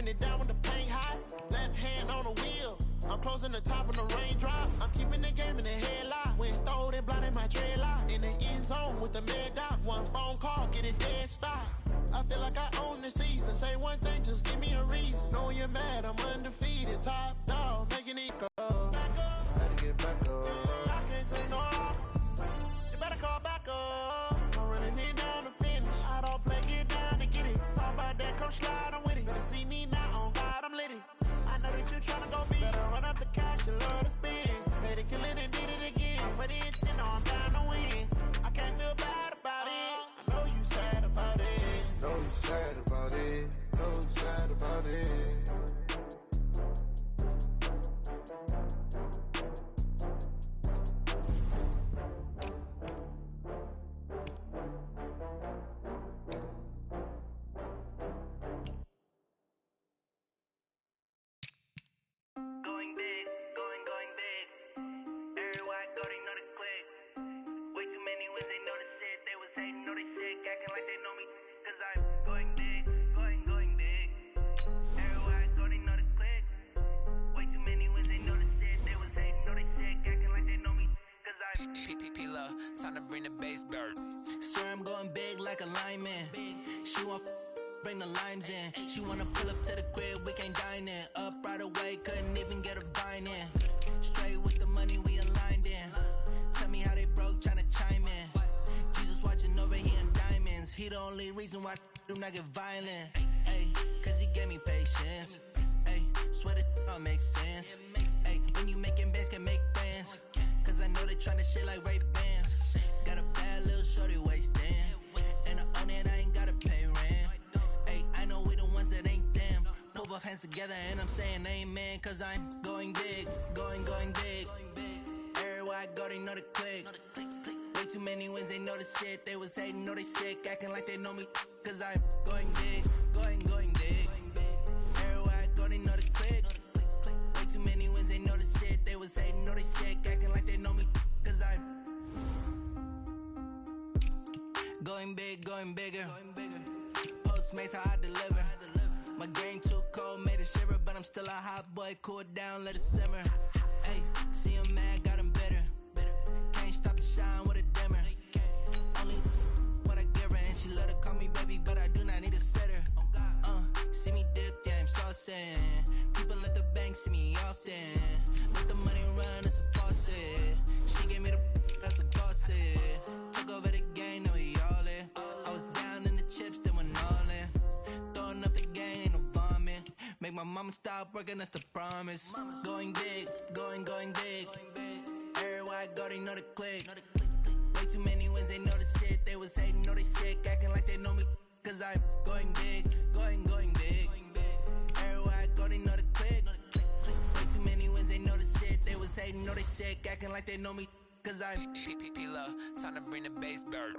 wiping it down with the paint hot. Left hand on the wheel. I'm closing the top of the raindrop. I'm keeping the game in the headlock. When throwed and blinded my dreadlock. In the end zone with the mad dot. One phone call, get it dead stop. I feel like I own the season. Say one thing, just give me a reason. Knowing you're mad, I'm undefeated. Top dog, making it go. Back up. I had to get back up. I can't take no off. You better call back up. I'm running it down to finish. I don't play, get down to get it. Talk about that, come slide, I'm with it. Better see me now, on God, I'm lit it. I know that you tryna go big. Better run up the cash, you love to spend. Better kill it and did it again. I'm with it, you know I'm down to win. I can't feel bad about it. I know you sad about it. Know you sad about it. Know you sad about it. Time to bring the bass back. Sir, I'm going big like a lineman. She want bring the limes in. She wanna pull up to the crib, we can't dine in. Up right away, couldn't even get a vine in. Straight with the money, we aligned in. Tell me how they broke, tryna chime in. Jesus watching over here in diamonds. He the only reason why do not get violent. Ay, cause he gave me patience. Ay, swear that all makes sense. Ay, when you making bands, can make friends. Cause I know they tryna shit like Ray-Bans. Got a bad little shorty wasting. And I own it, I ain't gotta pay rent. Ay, I know we the ones that ain't them. Put both hands together and I'm saying amen. Cause I'm going big, going big. Everywhere I go, they know the click. Way too many wins, they know the shit. They was hating, know they sick, acting like they know me. Cause I'm going big, going big. Everywhere I go, they know the click. Way too many wins, they know the shit. They was hating, know they sick, acting like they know me. Cause I'm going big, going bigger. Postmates how I deliver. My game too cold, made it shiver. But I'm still a hot boy, cool it down, let it simmer. Hey, see him mad, got him bitter. Can't stop the shine with a dimmer. Only what I give her, and she love to call me baby, but I do not need a sitter. See me dip, yeah, I'm saucing. People at the bank see me often. Let the money run, it's a faucet. She gave me the that's the boss is. Took over the game, now we all in. I was down in the chips, then went all in. Throwing up the game, ain't no bombing. Make my mama stop working, that's the promise. Going big, going big. Everywhere I go, they know the click. Way too many wins, they know the shit. They was hating, know they sick, acting like they know me. Cause I'm going big, going big. Everywhere I go, they know the click. Way too many wins, they know the shit. They was hating, know they sick, acting like they know me. Cause I'm P-P-P-Love, time to bring the bass back.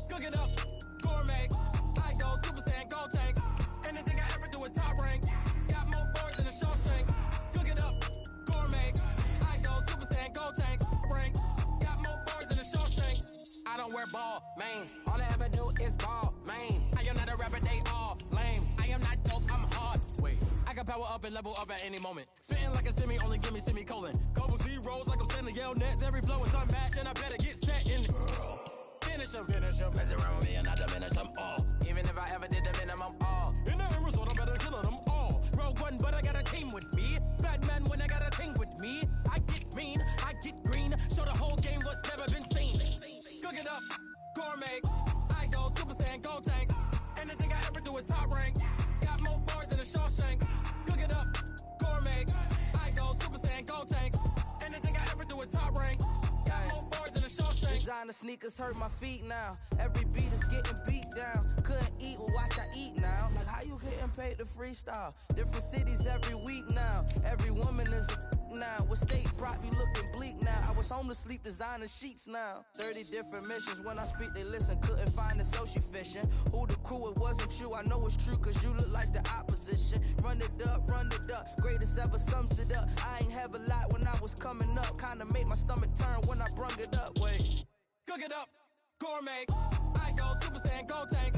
Cook it up, gourmet. I go Super Saiyan, go tank. Anything I ever do is top rank. Got more boards than a Shawshank. Cook it up, gourmet. I go Super Saiyan, go tank. Rank. Got more boards than a Shawshank. I don't wear ball mains. All I ever do is ball main. I am not a rapper, they all lame. I am not dope, I'm hard. Wait, I can power up and level up at any moment. Spitting like a semi, only give me semicolon. Couple zeros like I'm sending yell nets. Every flow is unmatched, and I better get set in. Finish him. Mess around with me and I diminish them all. Even if I ever did the minimum, all. In the end result, I'm better killing them all. Rogue One, but I got a team with me. Batman when I got a team with me. I get mean, I get green. Show the whole game what's never been seen. Cook it up, gourmet. I go gold tank. Anything I ever do is top rank. Got more boards than a Shawshank. Designer sneakers hurt my feet now. Every beat is getting beat down. Couldn't eat, well watch I eat now. Like how you getting paid to freestyle? Different cities every week now. Every woman is a now. With state prop, you looking bleak now. I was home to sleep designing sheets now. 30 different missions. When I speak, they listen. Couldn't find it, so she fishing. Who the crew? It wasn't you. I know it's true, cause you look like the opposition. Run it up, greatest ever sums it up. I ain't have a lot when I was coming up. Kinda made my stomach turn when I brung it up. Wait. Cook it up, gourmet. I go Super Saiyan, gold tank.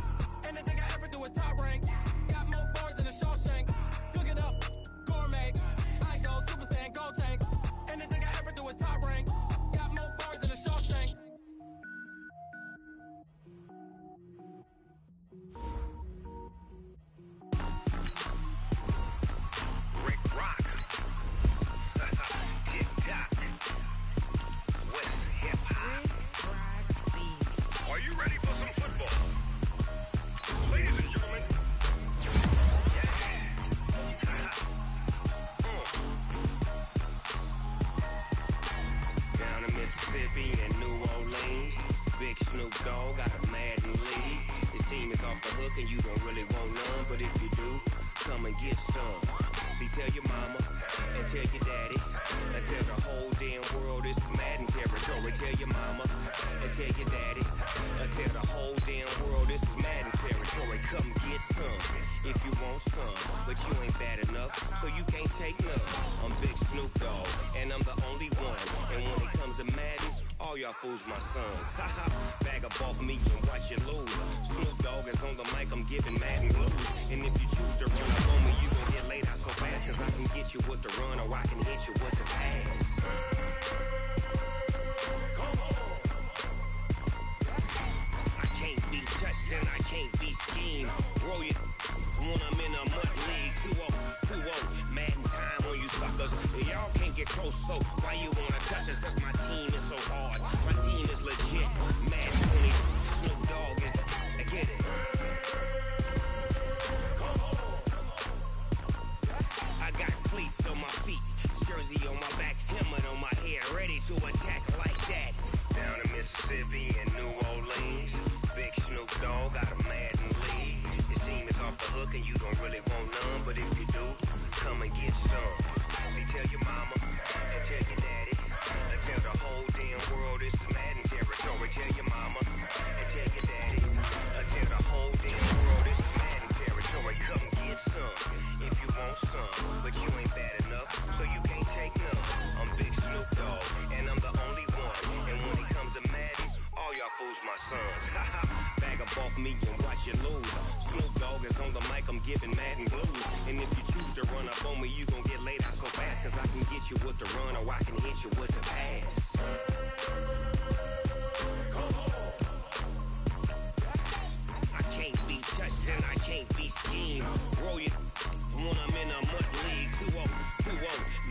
Anything I ever do is top rank. Got more boards than a Shawshank. Cook it up, gourmet. I go Super Saiyan, gold tank. Anything I ever do is top rank. Got more boards than a Shawshank. Rick Rock. Tick-tock. West hip-hop. Are you ready for some football? Ladies and gentlemen. Down in Mississippi and New Orleans, Big Snoop Dogg got a Madden league. His team is off the hook and you don't really want none, but if you do, come and get some. See, tell your mama and tell your daddy and tell the whole damn world this is Madden territory. Tell your mama and tell your daddy and tell the whole damn world this is Madden territory. Come get some if you want some, but you ain't bad enough, so you can't take none. I'm Big Snoop Dogg and I'm the only one. And when it comes to Madden, all y'all fools my sons. Haha, bag up off me and watch you lose. Snoop Dogg is on the mic, I'm giving Madden blues. And if you choose to run up on me, you gon' get laid out so fast, cause I can get you with the run or I can hit you with the pass. I can't be touched and I can't be schemed. Roll it when I'm in a mud league. 2-0, Madden time on you suckers. Y'all can't get close, so why you wanna touch us? Cause my team is so hard. My team is legit. Madden 20, Snoop Dogg is I get it. I got cleats on my feet, jersey on my back, helmet on my hair, ready to attack like that. Down in Mississippi and New Orleans, Big Snoop Dogg got a Madden league. His team is off the hook and you don't really want none, but if you do, come and get some. See, tell your mama and tell your daddy and tell the whole damn world this is Madden territory. Tell your mama and tell your daddy and tell the whole damn world this is Madden territory. Come get some if you want some, but you ain't bad enough, so you can't take none. I'm Big Snoop Dogg and I'm the only one. And when it comes to Madden, all y'all fools my sons. Bag up off me and watch you lose. Snoop Dogg is on the mic, I'm giving Madden blues. And if you choose to run up on me, you gon' get laid out so fast, cause I can get you with the run or I can hit you with the pass. I can't be touched and I can't be schemed. Roll it when I'm in a mud league. 2-0,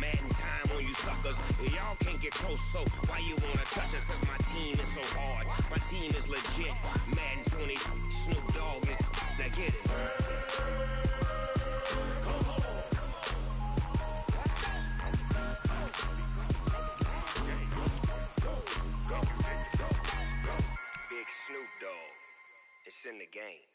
Madden time on you suckers. Y'all can't get close, so why you wanna touch us? Cause my team is so hard. My team is legit. Madden 20, Snoop Dogg is now get it. Big Snoop Dogg, it's in the game.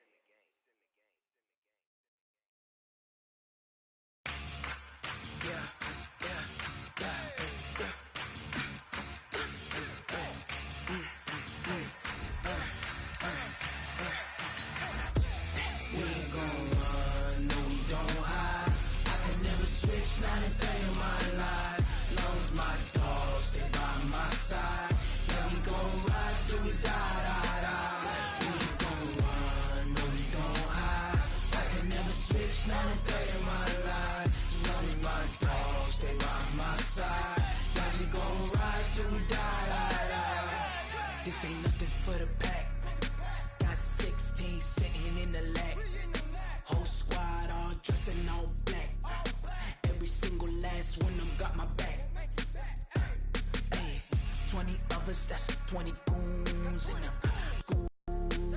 We ain't gon' run, no we don't hide. I can never switch, not a day in my life. Long as my dogs stay by my side. Yeah, we gon' ride till we die. We ain't gon' run, no we don't hide. I can never switch, not a day in my life. As long as my dogs stay by my side. Yeah, we gon' ride till we die. This ain't nothing for the pack. Got 16 sitting in the lap. Whole squad all dressing all black. Every single last one of them got my back. Hey, 20 of us, that's 20 goons in the school.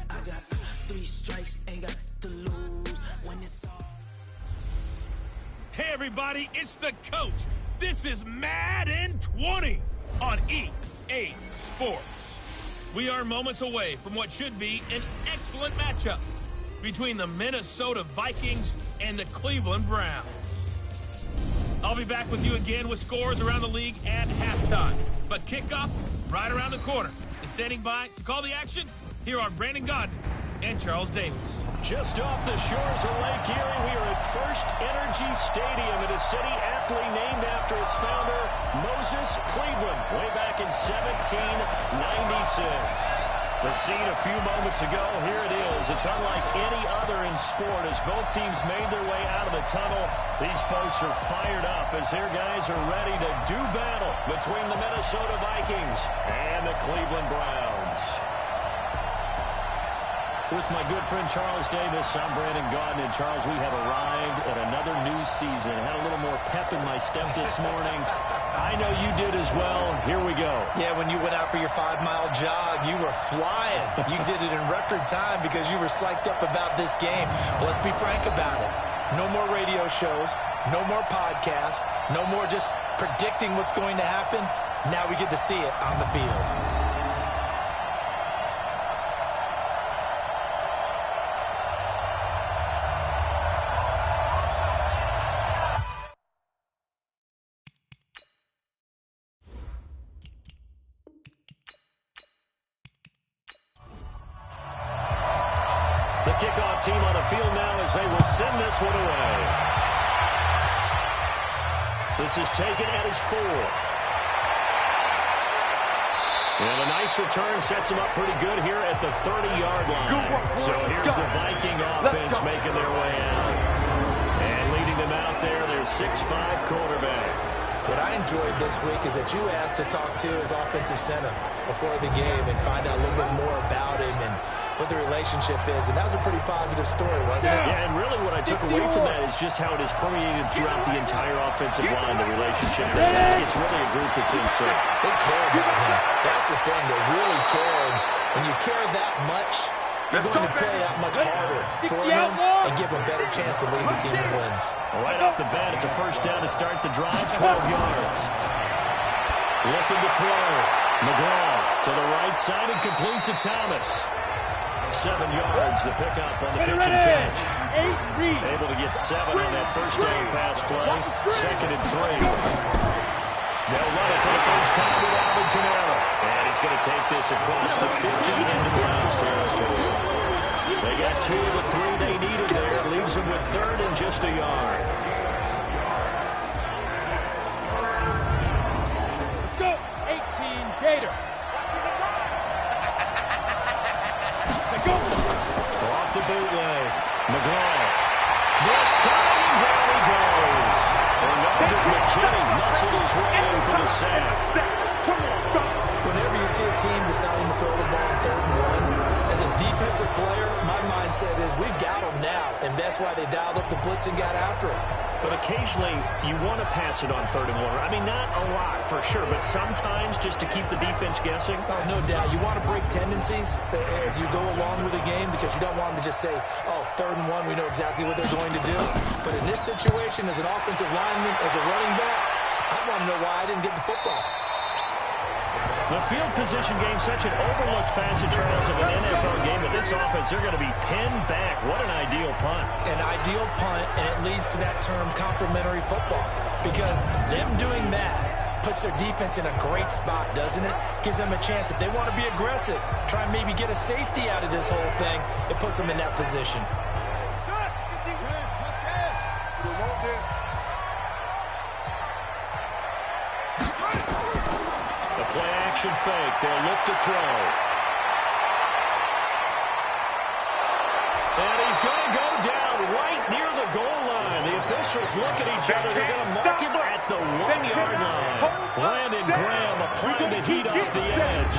I got 3 strikes, ain't got to lose. When it's all Hey everybody, it's the coach. This is Madden 20 on EA Sports. We are moments away from what should be an excellent matchup between the Minnesota Vikings and the Cleveland Browns. I'll be back with you again with scores around the league at halftime. But kickoff right around the corner. And standing by to call the action, here are Brandon Godden and Charles Davis. Just off the shores of Lake Erie, we are at First Energy Stadium in a city aptly named after its founder, Moses Cleveland, way back in 1796. The scene a few moments ago, here it is. It's unlike any other in sport as both teams made their way out of the tunnel. These folks are fired up as their guys are ready to do battle between the Minnesota Vikings and the Cleveland Browns. With my good friend Charles Davis, I'm Brandon Godden. And Charles, we have arrived at another new season. Had a little more pep in my step this morning. I know you did as well. Here we go. Yeah, when you went out for your 5-mile jog, you were flying. You did it in record time because you were psyched up about this game. But let's be frank about it. No more radio shows, no more podcasts, no more just predicting what's going to happen. Now we get to see it on the field. The kickoff team on the field now as they will send this one away. This is taken at his 4. And a nice return sets him up pretty good here at the 30-yard line. So here's the Viking offense making their way out. And leading them out there, their 6'5 quarterback. What I enjoyed this week is that you asked to talk to his offensive center before the game and find out a little bit more about him and what the relationship is, and that was a pretty positive story, wasn't it? Yeah, and really what I took away from that is just how it is permeated throughout the entire offensive line, the relationship. It's really a group that's in sync. They care about him. That's the thing, they really care, and when you care that much, you're going to play that much harder for him and give him a better chance to lead the team that wins. Right off the bat, it's a first down to start the drive, 12 yards. Looking to throw. McGraw to the right side and complete to Thomas. 7 yards, the pickup on the pitch and catch. Able to get 7 on that first down pass play. 2nd and 3. They'll run it for the first time with Alvin Kamara. And he's going to take this across the 50 into Browns territory. They got 2 of the 3 they needed there. Leaves them with 3rd and just a yard. Let's go, 18 Gator. Off the bootleg. McGraw. Blitz coming. Down he goes. And McKinney muscled his way in for the sack. Whenever you see a team deciding to throw the ball on 3rd and 1, as a defensive player, my mindset is we've got them now, and that's why they dialed up the blitz and got after it. But occasionally, you want to pass it on 3rd and 1. I mean, not a lot, for sure, but sometimes just to keep the defense guessing. Oh, no doubt. You want to break tendencies as you go along with the game because you don't want them to just say, oh, 3rd and 1, we know exactly what they're going to do. But in this situation, as an offensive lineman, as a running back, I want to know why I didn't get the football. The field position game, such an overlooked facet, Charles, of an NFL game, but this offense, they're going to be pinned back. What an ideal punt. An ideal punt, and it leads to that term complementary football. Because them doing that puts their defense in a great spot, doesn't it? Gives them a chance. If they want to be aggressive, try and maybe get a safety out of this whole thing, it puts them in that position. Play-action fake. They'll look to throw. And he's going to go down right near the goal line. The officials look at each other. They're going to mark him at the 1-yard line. Brandon Graham applying the heat off the edge.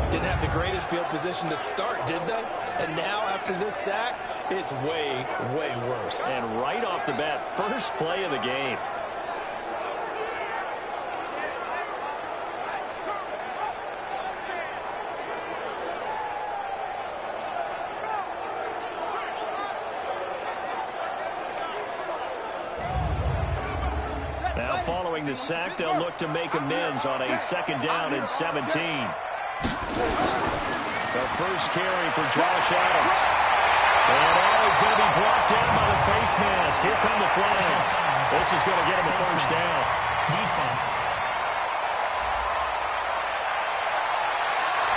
Didn't have the greatest field position to start, did they? And now, after this sack, it's way, way worse. And right off the bat, first play of the game. Now following the sack, they'll look to make amends on a 2nd down and 17. The first carry for Josh Adams. And he's going to be brought down by the face mask. Here come the flags. This is going to get him a first down. Defense.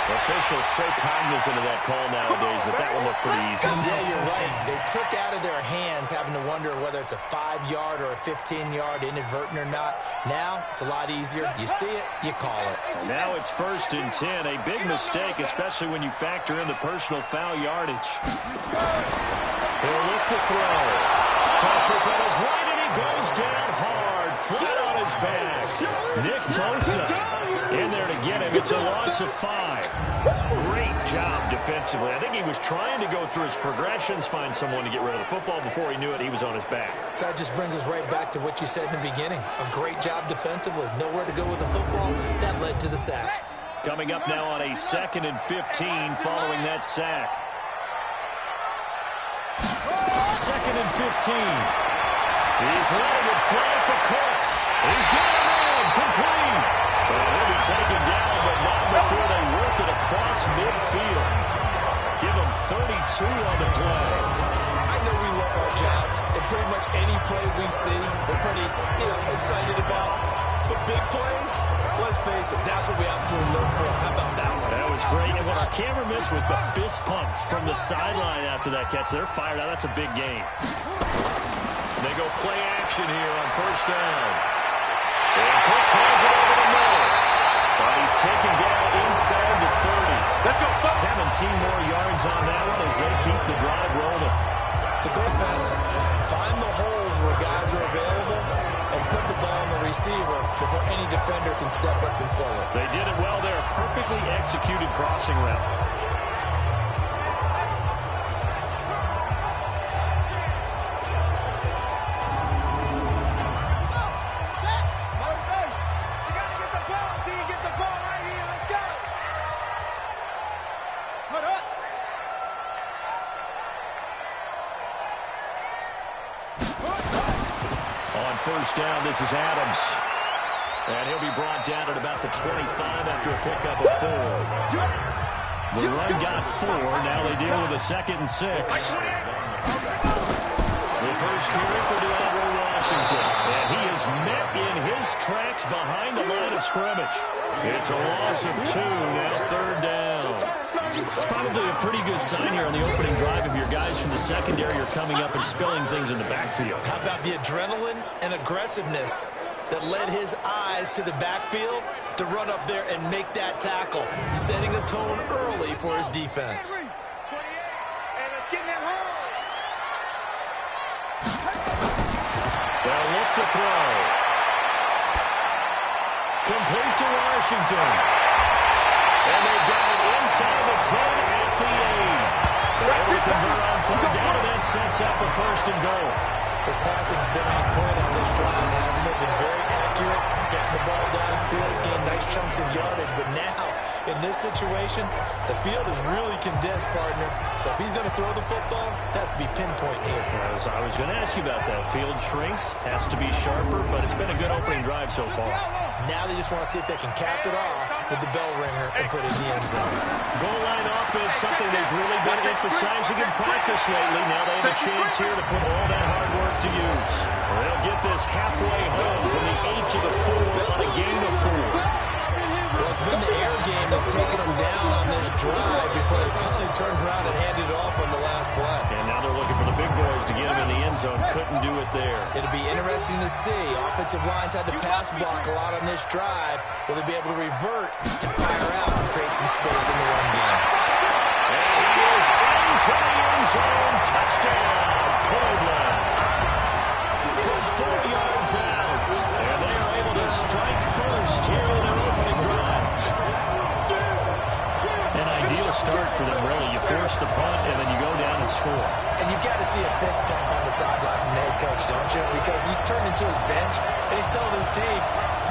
Officials so cognizant of that call nowadays, but that one looked pretty easy. Yeah, you're right. They took out of their hands having to wonder whether it's a 5-yard or a 15-yard inadvertent or not. Now, it's a lot easier. You see it, you call it. And now it's 1st and 10. A big mistake, especially when you factor in the personal foul yardage. He'll look to throw. Pressure from his right, and he goes down hard, flat on his back. Nick Bosa in there to get him. It's a loss of 5. Great job defensively. I think he was trying to go through his progressions, find someone to get rid of the football. Before he knew it, he was on his back. So that just brings us right back to what you said in the beginning. A great job defensively. Nowhere to go with the football. That led to the sack. Coming up now on a 2nd and 15 following that sack. 2nd and 15. He's letting it fly for Cooks. He's got him in. Complete. And he'll be taken down, but not before they work it across midfield. Give him 32 on the play. I know we love our jobs, and pretty much any play we see, we're pretty, excited about. But big plays, let's face it, that's what we absolutely live for. How about that one? That was great. And what our camera missed was the fist pump from the sideline after that catch. They're fired out. That's a big game. They go play action here on 1st down. And Cooks has it over the middle. But he's taken down inside the 30. Let's go. 17 more yards on that one as they keep the drive rolling. The defense, find the holes where guys are available and put the ball on the receiver before any defender can step up and fill it. They did it well there. Perfectly executed crossing route. On 1st down, this is Adams. And he'll be brought down at about the 25 after a pickup of 4. The run got 4. Now they deal with a 2nd and 6. The first carry for DeAndre Washington. And he is met in his tracks behind the line of scrimmage. It's a loss of 2. Now 3rd down. It's probably a pretty good sign here on the opening drive of your guys from the secondary are coming up and spilling things in the backfield. How about the adrenaline and aggressiveness that led his eyes to the backfield to run up there and make that tackle, setting a tone early for his defense. They'll look to throw. Complete to Washington. And they've got it inside the 10 at the 8. They're able to convert on 3rd down, and that sets up a 1st and goal. His passing's been on point on this drive, hasn't it? Been very accurate, getting the ball downfield, gained nice chunks of yardage. But now, in this situation, the field is really condensed, partner. So if he's going to throw the football, that would be pinpoint here. I was going to ask you about that. Field shrinks, has to be sharper, but it's been a good opening drive so far. Now they just want to see if they can cap it off with the bell ringer and put it in the end zone. Goal line offense, something they've really been emphasizing in practice lately. Now they have a chance here to put all that hard work to use. They'll get this halfway home from the 8 to the 4 on a gain of 4. Well, it's been the air game that's taken them down on this drive before they finally turned around and handed it off on the last play. And now they're looking for the big boys to get them in the end zone. Couldn't do it there. It'll be interesting to see. Offensive lines had to pass block a lot on this drive. Will they be able to revert and fire out and create some space in the run game? And he is into the end zone. Touchdown, Portland. From 4 yards out. And they are able to strike first here in their opening drive. An ideal start for them, really. You force the punt, and then you go down and score. And you've got to see a fist pump on the sideline from the head coach, don't you? Because he's turned into his bench, and he's telling his team,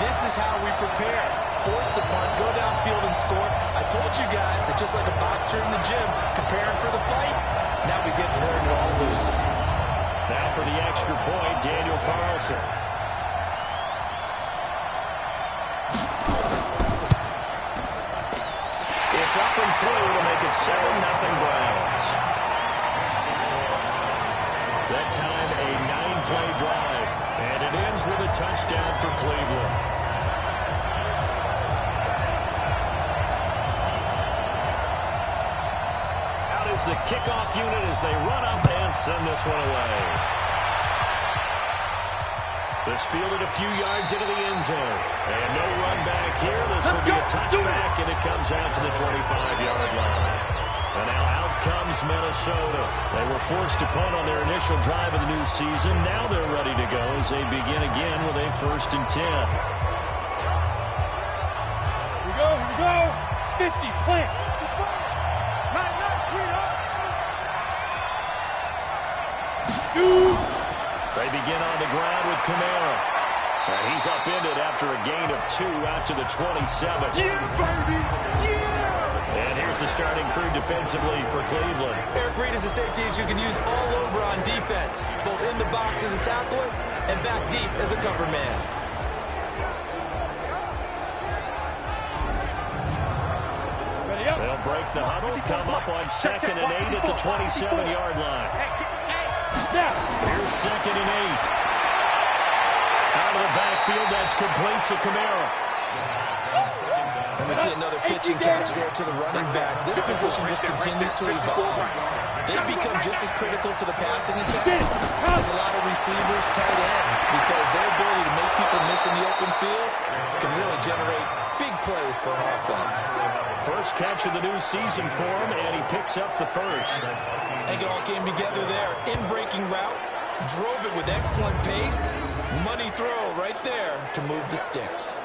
this is how we prepare. Force the punt, go downfield and score. I told you guys, it's just like a boxer in the gym preparing for the fight. Now we get to turn it all loose. Now for the extra point, Daniel Carlson. It's up and through to make it 7-0 Browns. That time, a 9-play drive, and it ends with a touchdown for Cleveland. Out is the kickoff unit as they run up and send this one away. This fielded a few yards into the end zone. And no run back here. This will be a touchback, and it comes out to the 25-yard line. And now out comes Minnesota. They were forced to punt on their initial drive of the new season. Now they're ready to go as they begin again with a 1st and 10. Here we go. 50, plant. Shoot. They begin on the ground with Kamara. And he's upended after a gain of 2 out to the 27. Yeah, baby. Yeah. And here's the starting crew defensively for Cleveland. Eric Reid is a safety that you can use all over on defense, both in the box as a tackler and back deep as a cover man. Ready up. They'll break the huddle, come up on 2nd and 8 at the 27-yard line. Here's 2nd and 8. Out of the backfield, that's complete to Kamara. And we see another pitching catch there to the running back. This position just continues to evolve. They become just as critical to the passing attack as a lot of receivers, tight ends, because their ability to make people miss in the open field can really generate big plays for an offense. First catch of the new season for him, and he picks up the first. I think it all came together there. In-breaking route, drove it with excellent pace. Money throw right there to move the sticks.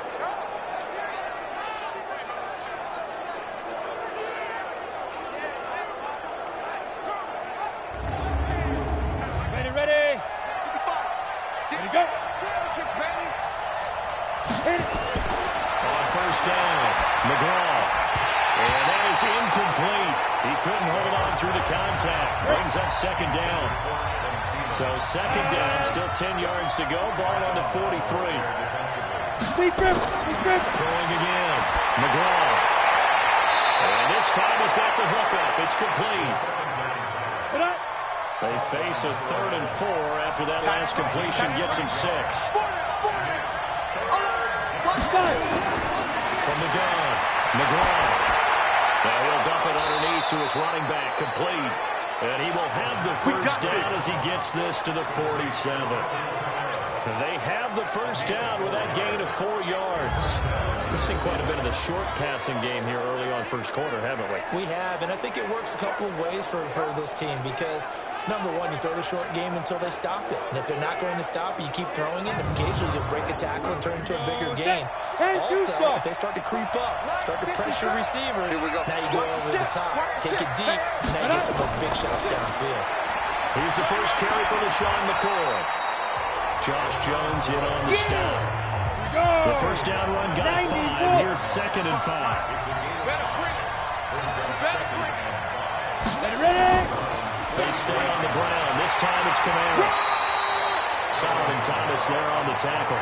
Ready. Ready, go. Hit it. On 1st down, McGraw. And that is incomplete. He couldn't hold on through the contact. Brings up 2nd down. So 2nd down, still 10 yards to go. Ball on the 43. Throwing again. McGraw. And this time he's got the hook up. It's complete. They face a 3rd and 4 after that last completion gets him 6. From the gun, McGraw. Now he'll dump it underneath to his running back, complete. And he will have the first down as he gets this to the 47. They have the first down with that gain of 4 yards. We've seen quite a bit of the short passing game here early on first quarter, haven't we? We have, and I think it works a couple of ways for this team because, number one, you throw the short game until they stop it. And if they're not going to stop it, you keep throwing it, and occasionally you'll break a tackle and turn it into a bigger gain. Also, if they start to creep up, start to pressure receivers, now you go over the top, take it deep, and now you get some of those big shots downfield. Here's the first carry for LaShawn McCoy. Josh Jones in on the stop. The first down run got 5. Here's 2nd and 5. Ready. They stay on the ground. This time it's Kamara. Solomon Thomas there on the tackle.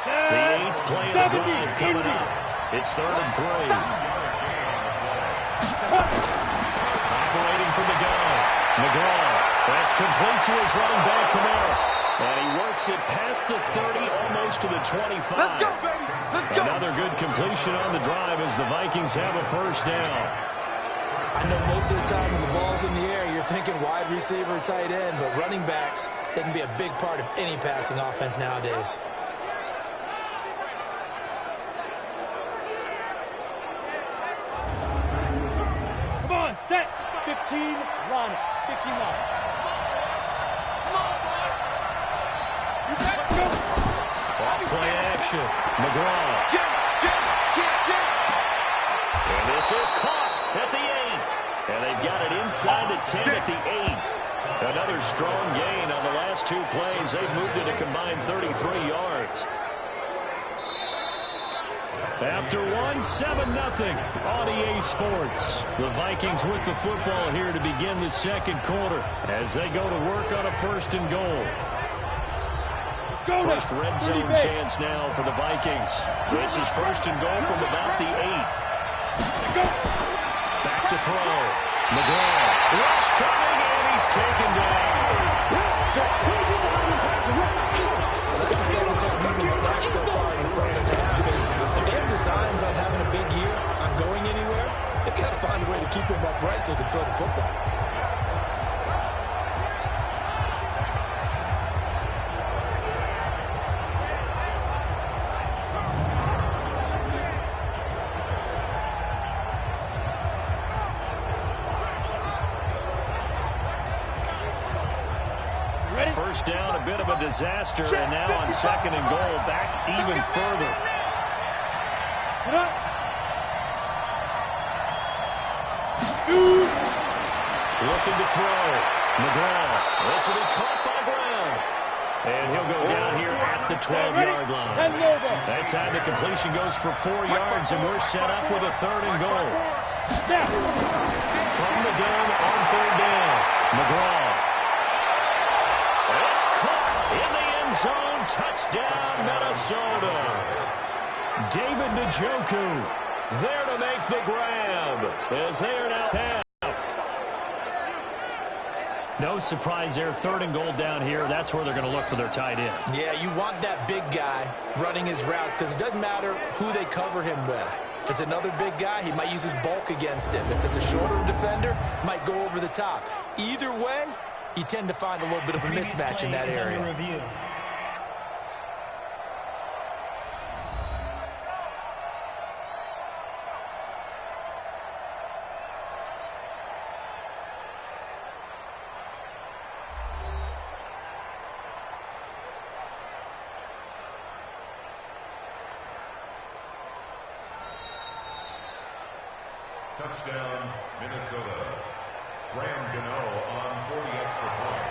The 8th play of the drive coming up. It's 3rd and 3. Operating from the gun. McGraw. That's complete to his running back, Kamara. And he works it past the 30, almost to the 25. Let's go, baby. Let's go. Another good completion on the drive as the Vikings have a first down. I know most of the time when the ball's in the air, you're thinking wide receiver, tight end, but running backs, they can be a big part of any passing offense nowadays. Come on, set. 15, line it. 15 line. Play action. McGraw. And this is caught at the 8. And they've got it inside the 10 at the 8. Another strong gain on the last 2 plays. They've moved it a combined 33 yards. After 7-0 on EA Sports. The Vikings with the football here to begin the second quarter as they go to work on a 1st and goal. First red zone chance now for the Vikings. This is 1st and goal from about the 8. throw. McGraw. Rush coming, and he's taken down. That's the second time he's been sacked so far in the first half. And if they have designs on having a big year, on going anywhere, they've got to find a way to keep him upright so they can throw the football. First down, a bit of a disaster, and now on second and goal, back even further. Looking to throw. McGraw. This will be caught by Brown. And he'll go down here at the 12-yard line. That time the completion goes for 4 yards, and we're set up with a third and goal. From the gun on third down. McGraw. It's caught in the end zone. Touchdown, Minnesota. David Njoku there to make the grab as they are now half. No surprise there. Third and goal down here. That's where they're going to look for their tight end. Yeah, you want that big guy running his routes because it doesn't matter who they cover him with. If it's another big guy, he might use his bulk against him. If it's a shorter defender, might go over the top. Either way, you tend to find a little bit of a mismatch in that area. Touchdown, Minnesota. Graham Gano on 40 extra point.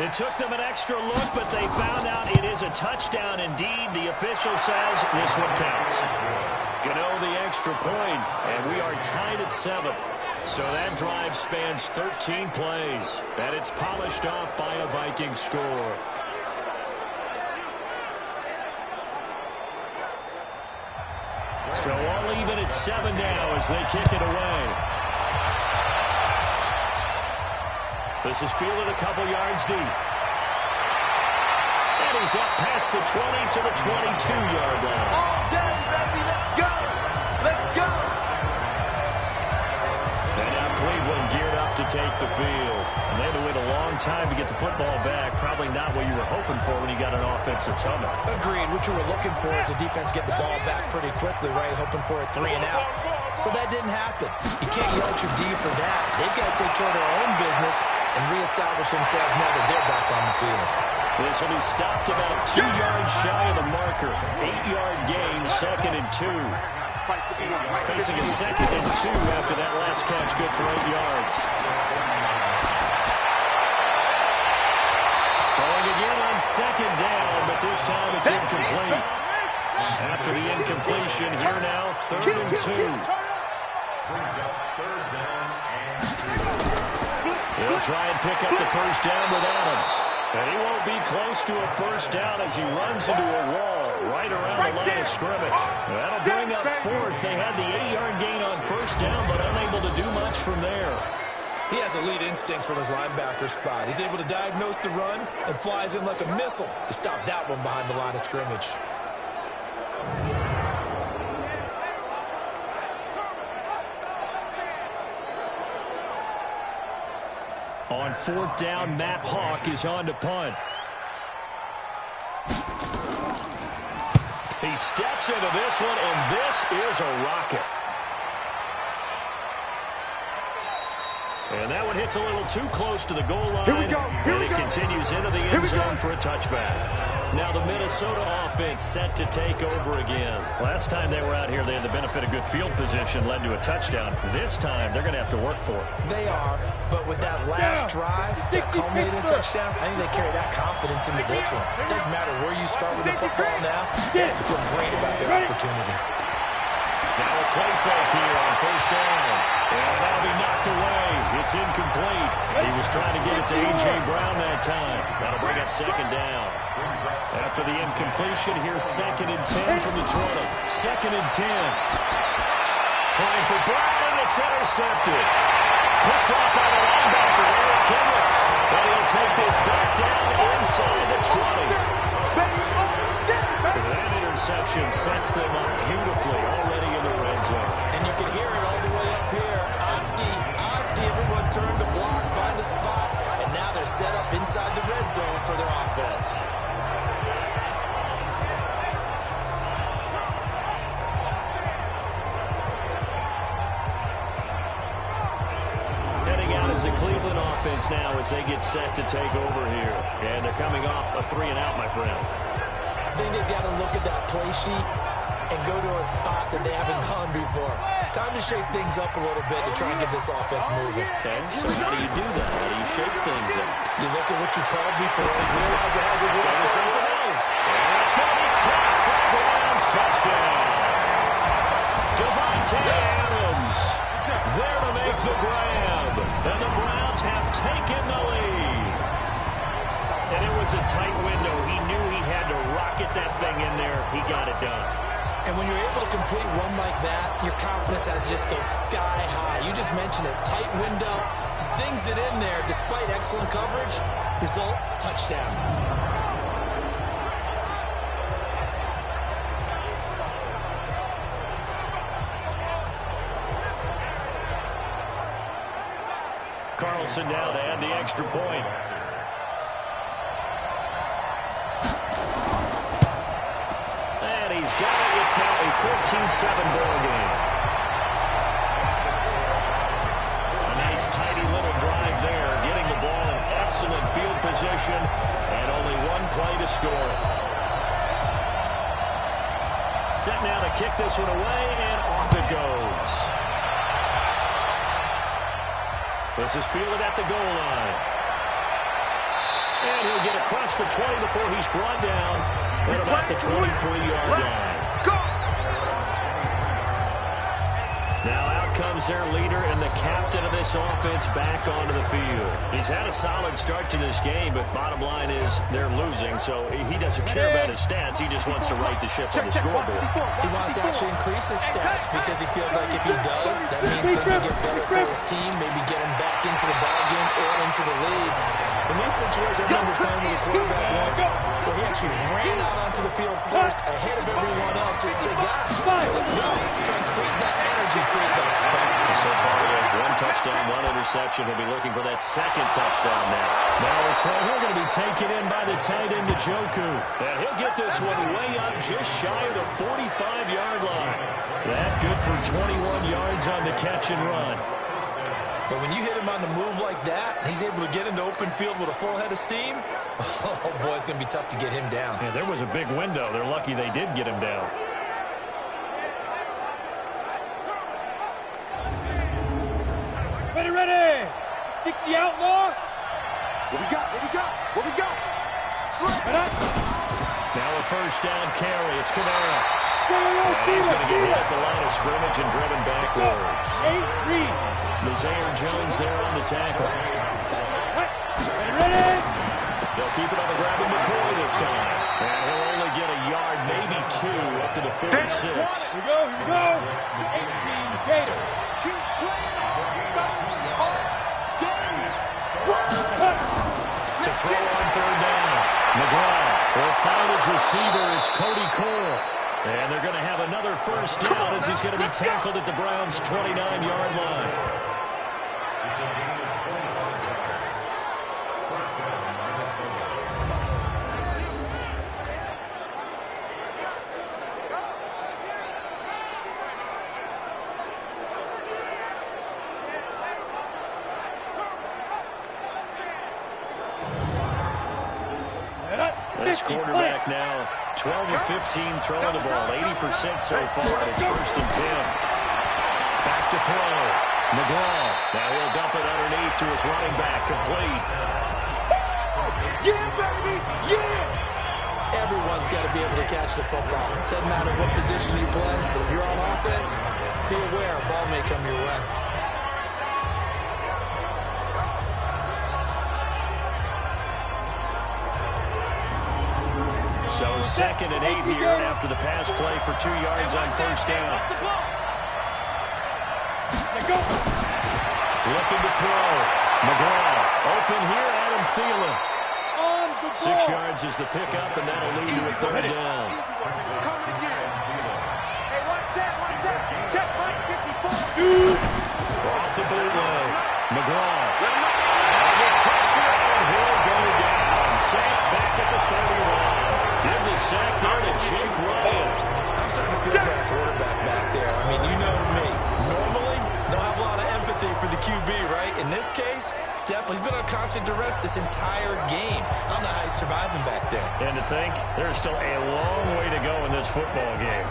It took them an extra look, but they found out it is a touchdown indeed. The official says this one counts. Gano the extra point, and we are tied at 7. So that drive spans 13 plays, and it's polished off by a Viking score. So all even at 7 now as they kick it away. This is fielded a couple yards deep. And he's up past the 20 to the 22-yard line. All day, baby. Let's go. Let's go. And now Cleveland geared up to take the field. And they had to wait a long time to get the football back. Probably not what you were hoping for when you got an offensive tunnel. Agreed. What you were looking for is the defense get the ball back pretty quickly, right? Hoping for a 3 and out. So that didn't happen. You can't yell at your D for that. They've got to take care of their own business and reestablish themselves now that they're back on the field. This will be stopped about 2 yards shy of the marker. 8-yard gain, 2nd and 2. Facing a 2nd and 2 after that last catch, good for 8 yards. Throwing again on 2nd down, but this time it's incomplete. After the incompletion, here now, 3rd and 2. Brings up 3rd down and 2. He'll try and pick up the first down with Adams. And he won't be close to a first down as he runs into a wall right around the line of scrimmage. That'll bring up 4th. They had the 8-yard gain on first down, but unable to do much from there. He has elite instincts from his linebacker spot. He's able to diagnose the run and flies in like a missile to stop that one behind the line of scrimmage. On 4th down, Matt Hawk is on to punt. He steps into this one, and this is a rocket. And that one hits a little too close to the goal line. And it continues into the end zone for a touchback. Now the Minnesota offense set to take over again. Last time they were out here, they had the benefit of good field position, led to a touchdown. This time, they're going to have to work for it. They are, but with that last drive, that culminating touchdown, I think they carry that confidence into this one. It doesn't matter where you start with the football now. They have to feel great about their opportunity. Now a play fake here on first down. And that'll be knocked away. It's incomplete. He was trying to get it to A.J. Brown that time. That'll bring up 2nd down. After the incompletion, here's 2nd and 10 from the 20. 2nd and 10. Trying for Brown, and It's intercepted. Picked off by the linebacker, Eric Kendricks. And he'll take this back down inside the 20. That interception sets them up beautifully already in the red zone. And you can hear it all the way up here. Oski, everyone turned to block, find a spot, and now they're set up inside the red zone for their offense. Heading out is the Cleveland offense now as they get set to take over here. And they're coming off a 3-and-out, my friend. I think they've got to look at that play sheet and go to a spot that they haven't gone before. Time to shake things up a little bit to try and get this offense moving. Okay, so how do you do that? How do you shake things up? You look at what you called before and realize it hasn't worked. Go to something else. And it's going to be caught for a Browns touchdown. Devontae Adams there to make the grab. And the Browns have taken the lead. And it was a tight window. He knew he had to rocket that thing in there. He got it done. And when you're able to complete one like that, your confidence has to just go sky high. You just mentioned it. Tight window, zings it in there despite excellent coverage. Result, touchdown. Carlson now to add the extra point. And he's got it. It's now a 14-7 ball game. A nice tidy little drive there, getting the ball in excellent field position, and only one play to score. Set now to kick this one away, and off it goes. This is fielded at the goal line. And he'll get across the 20 before he's brought down at about the 23-yard line. Now out comes their leader and the captain of this offense back onto the field. He's had a solid start to this game, but bottom line is they're losing, so he doesn't care about his stats. He just wants to right the ship on the scoreboard. He wants to actually increase his stats because he feels like if he does, that means things will get better for his team, maybe get him back into the ballgame or into the lead. In these situations, I remember playing with a quarterback once where he actually ran out onto the field first ahead of everyone else just to say, guys, let's go. Try and create that energy, create that spark. So far, he has one touchdown, one interception. He'll be looking for that second touchdown now. Now the throw here going to be taken in by the tight end, Njoku. And he'll get this one way up just shy of the 45-yard line. That good for 21 yards on the catch and run. But when you hit him on the move like that, he's able to get into open field with a full head of steam, oh, boy, it's going to be tough to get him down. Yeah, there was a big window. They're lucky they did get him down. Ready. 60 outlaw. What we got? What we got? What we got? Now a first down carry. It's Kamara. And he's going to get hit at the line of scrimmage and driven backwards. Nazaire Jones there on the tackle. They'll keep it on the grab of McCoy this time. And he'll only get a yard, maybe two, up to the 46. Here we go. 18 Gator. To throw on third down. McGraw will find his receiver. It's Cody Cole. And they're going to have another first down as he's going to be tackled at the Browns' 29-yard line. This quarterback now 12 of 15 throwing the ball, 80% so far. It's first and 10. Back to throw. McGraw. Now he'll dump it underneath to his running back, complete. Yeah, baby! Yeah! Everyone's got to be able to catch the football. Doesn't matter what position you play, but if you're on offense, be aware a ball may come your way. So second and 8 here after the pass play for 2 yards on first down. Looking to throw. McGraw open here. Adam Thielen. 6 yards is the pickup, and that'll lead to a third down. Coming again. Hey, one set. Check Mike 54. Shoot. Off the bootleg. McGraw. Under pressure, and he'll go down. Sacked back at the 31. Give the sack there to Jake Ryan. I'm starting to feel for that quarterback back there. I mean, you know me. Normally, don't have a lot of empathy for the QB, right? In this case, definitely. He's been on constant duress this entire game. I don't know how he's surviving back there. And to think, there's still a long way to go in this football game.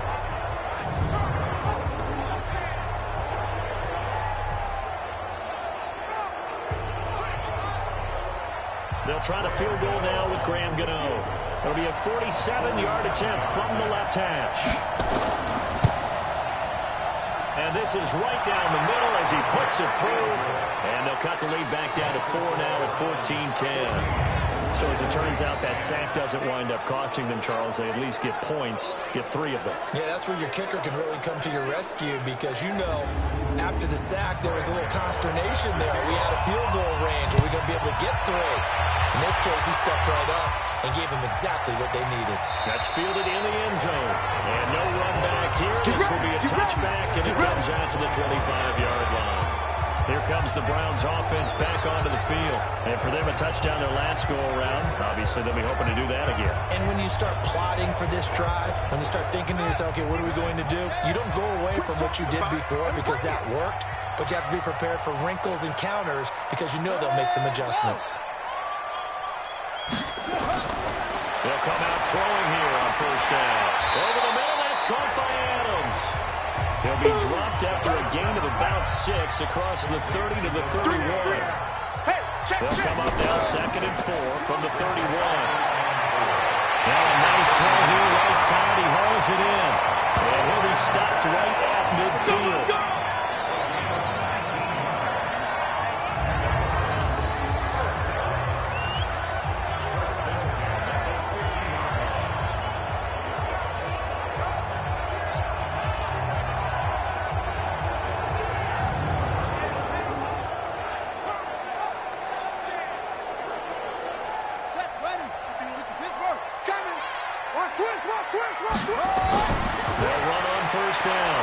They'll try to field goal now with Graham Gano. It'll be a 47-yard attempt from the left hash. And this is right down the middle as he puts it through. And they'll cut the lead back down to 4 now at 14-10. So as it turns out, that sack doesn't wind up costing them, Charles. They at least get points, get 3 of them. Yeah, that's where your kicker can really come to your rescue because, you know, after the sack, there was a little consternation there. Are we out of field goal range? Are we going to be able to get 3? In this case, he stepped right up and gave them exactly what they needed. That's fielded in the end zone. And no run back here. This will be a touchback, and it comes out to the 25-yard line. Here comes the Browns offense back onto the field. And for them, a touchdown their last go-around. Obviously, they'll be hoping to do that again. And when you start plotting for this drive, when you start thinking to yourself, okay, what are we going to do? You don't go away from what you did before because that worked, but you have to be prepared for wrinkles and counters because you know they'll make some adjustments. They'll come out throwing here on first down. Over the middle, that's caught by Adams. He'll be dropped after a gain of about 6 across the 30 to the 31. They'll come up now 2nd and 4 from the 31. Now a nice throw here right side. He hauls it in. And he'll be stopped right at midfield. They'll run on first down.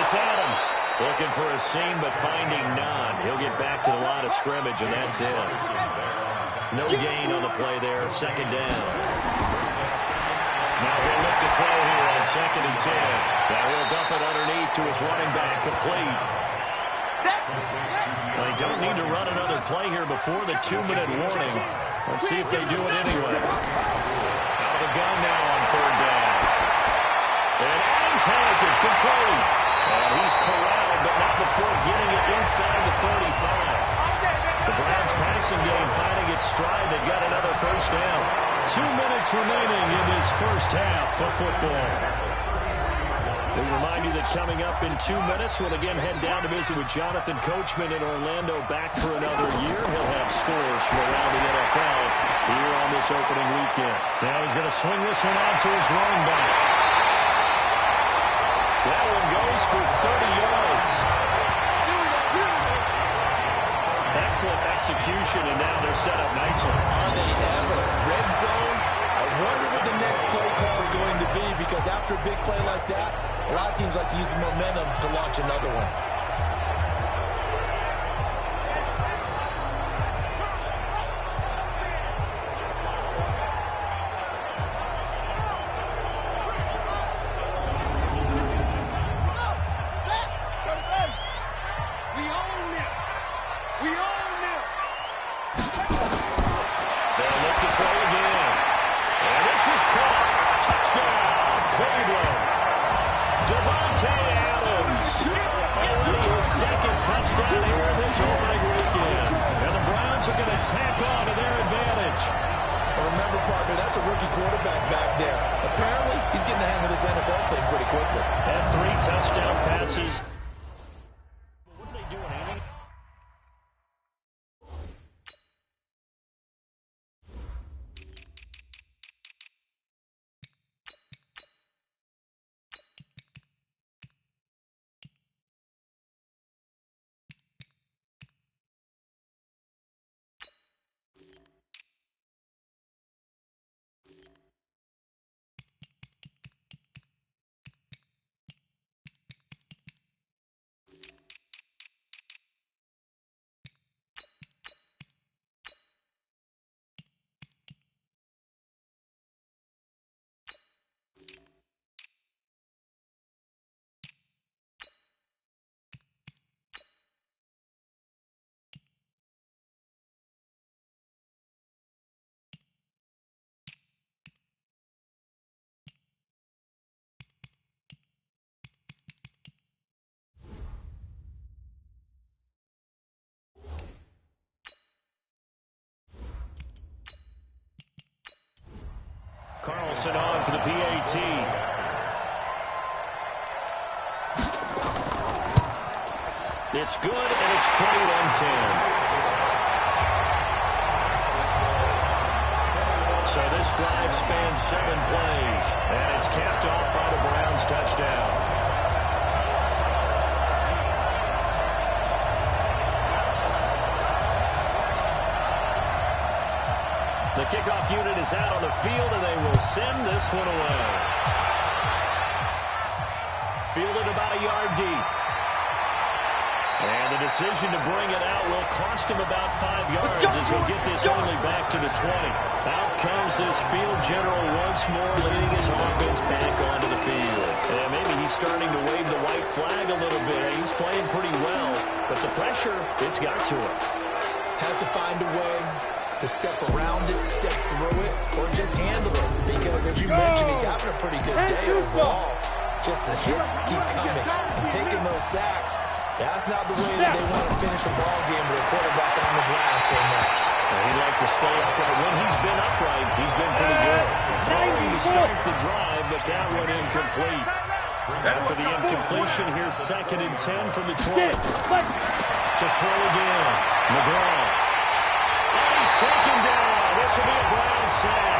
It's Adams looking for a seam but finding none. He'll get back to the line of scrimmage, and that's it. No gain on the play there. 2nd down. Now he'll look to throw here on 2nd and 10. Now he'll dump it underneath to his running back, complete. Well, they don't need to run another play here before the 2-minute warning. Let's see if they do it anyway. Out of the gun now on 3rd down. And Adams has it complete. And he's corralled, but not before getting it inside the 35. The Browns passing game finding its stride. They've got another first down. 2 minutes remaining in this first half of football. We remind you that coming up in 2 minutes, we'll again head down to visit with Jonathan Coachman in Orlando, back for another year. He'll have scores from around the NFL here on this opening weekend. Now he's going to swing this one out to his running back. That one goes for 30 yards. Excellent execution, and now they're set up nicely. Are they ever? Red zone? I wonder what the next play call is going to be because after a big play like that, a lot of teams like to use the momentum to launch another one. That's a rookie quarterback back there. Apparently, he's getting the hang of this NFL thing pretty quickly. Had 3 touchdown passes. Wilson on for the PAT. It's good, and it's 21-10. So this drive spans 7 plays, and it's capped off by the Browns' touchdown. The kickoff unit is out on the field, and they will send this one away. Fielded about a yard deep. And the decision to bring it out will cost him about 5 yards as he'll get this only back to the 20. Out comes this field general once more, leading his offense back onto the field. And maybe he's starting to wave the white flag a little bit. He's playing pretty well, but the pressure, it's got to him. Has to find a way to step around it, step through it, or just handle it. Because, as you mentioned, he's having a pretty good day overall. Just the hits keep coming and taking those sacks. That's not the way that they want to finish a ball game with a quarterback on the ground so much. He'd like to stay upright. When he's been upright, he's been pretty good. Throwing to start the drive, but that one incomplete. After the incompletion, here's 2nd and 10 from the 20. To throw again. McGraw. And he's taken down. This will be a Browns sack.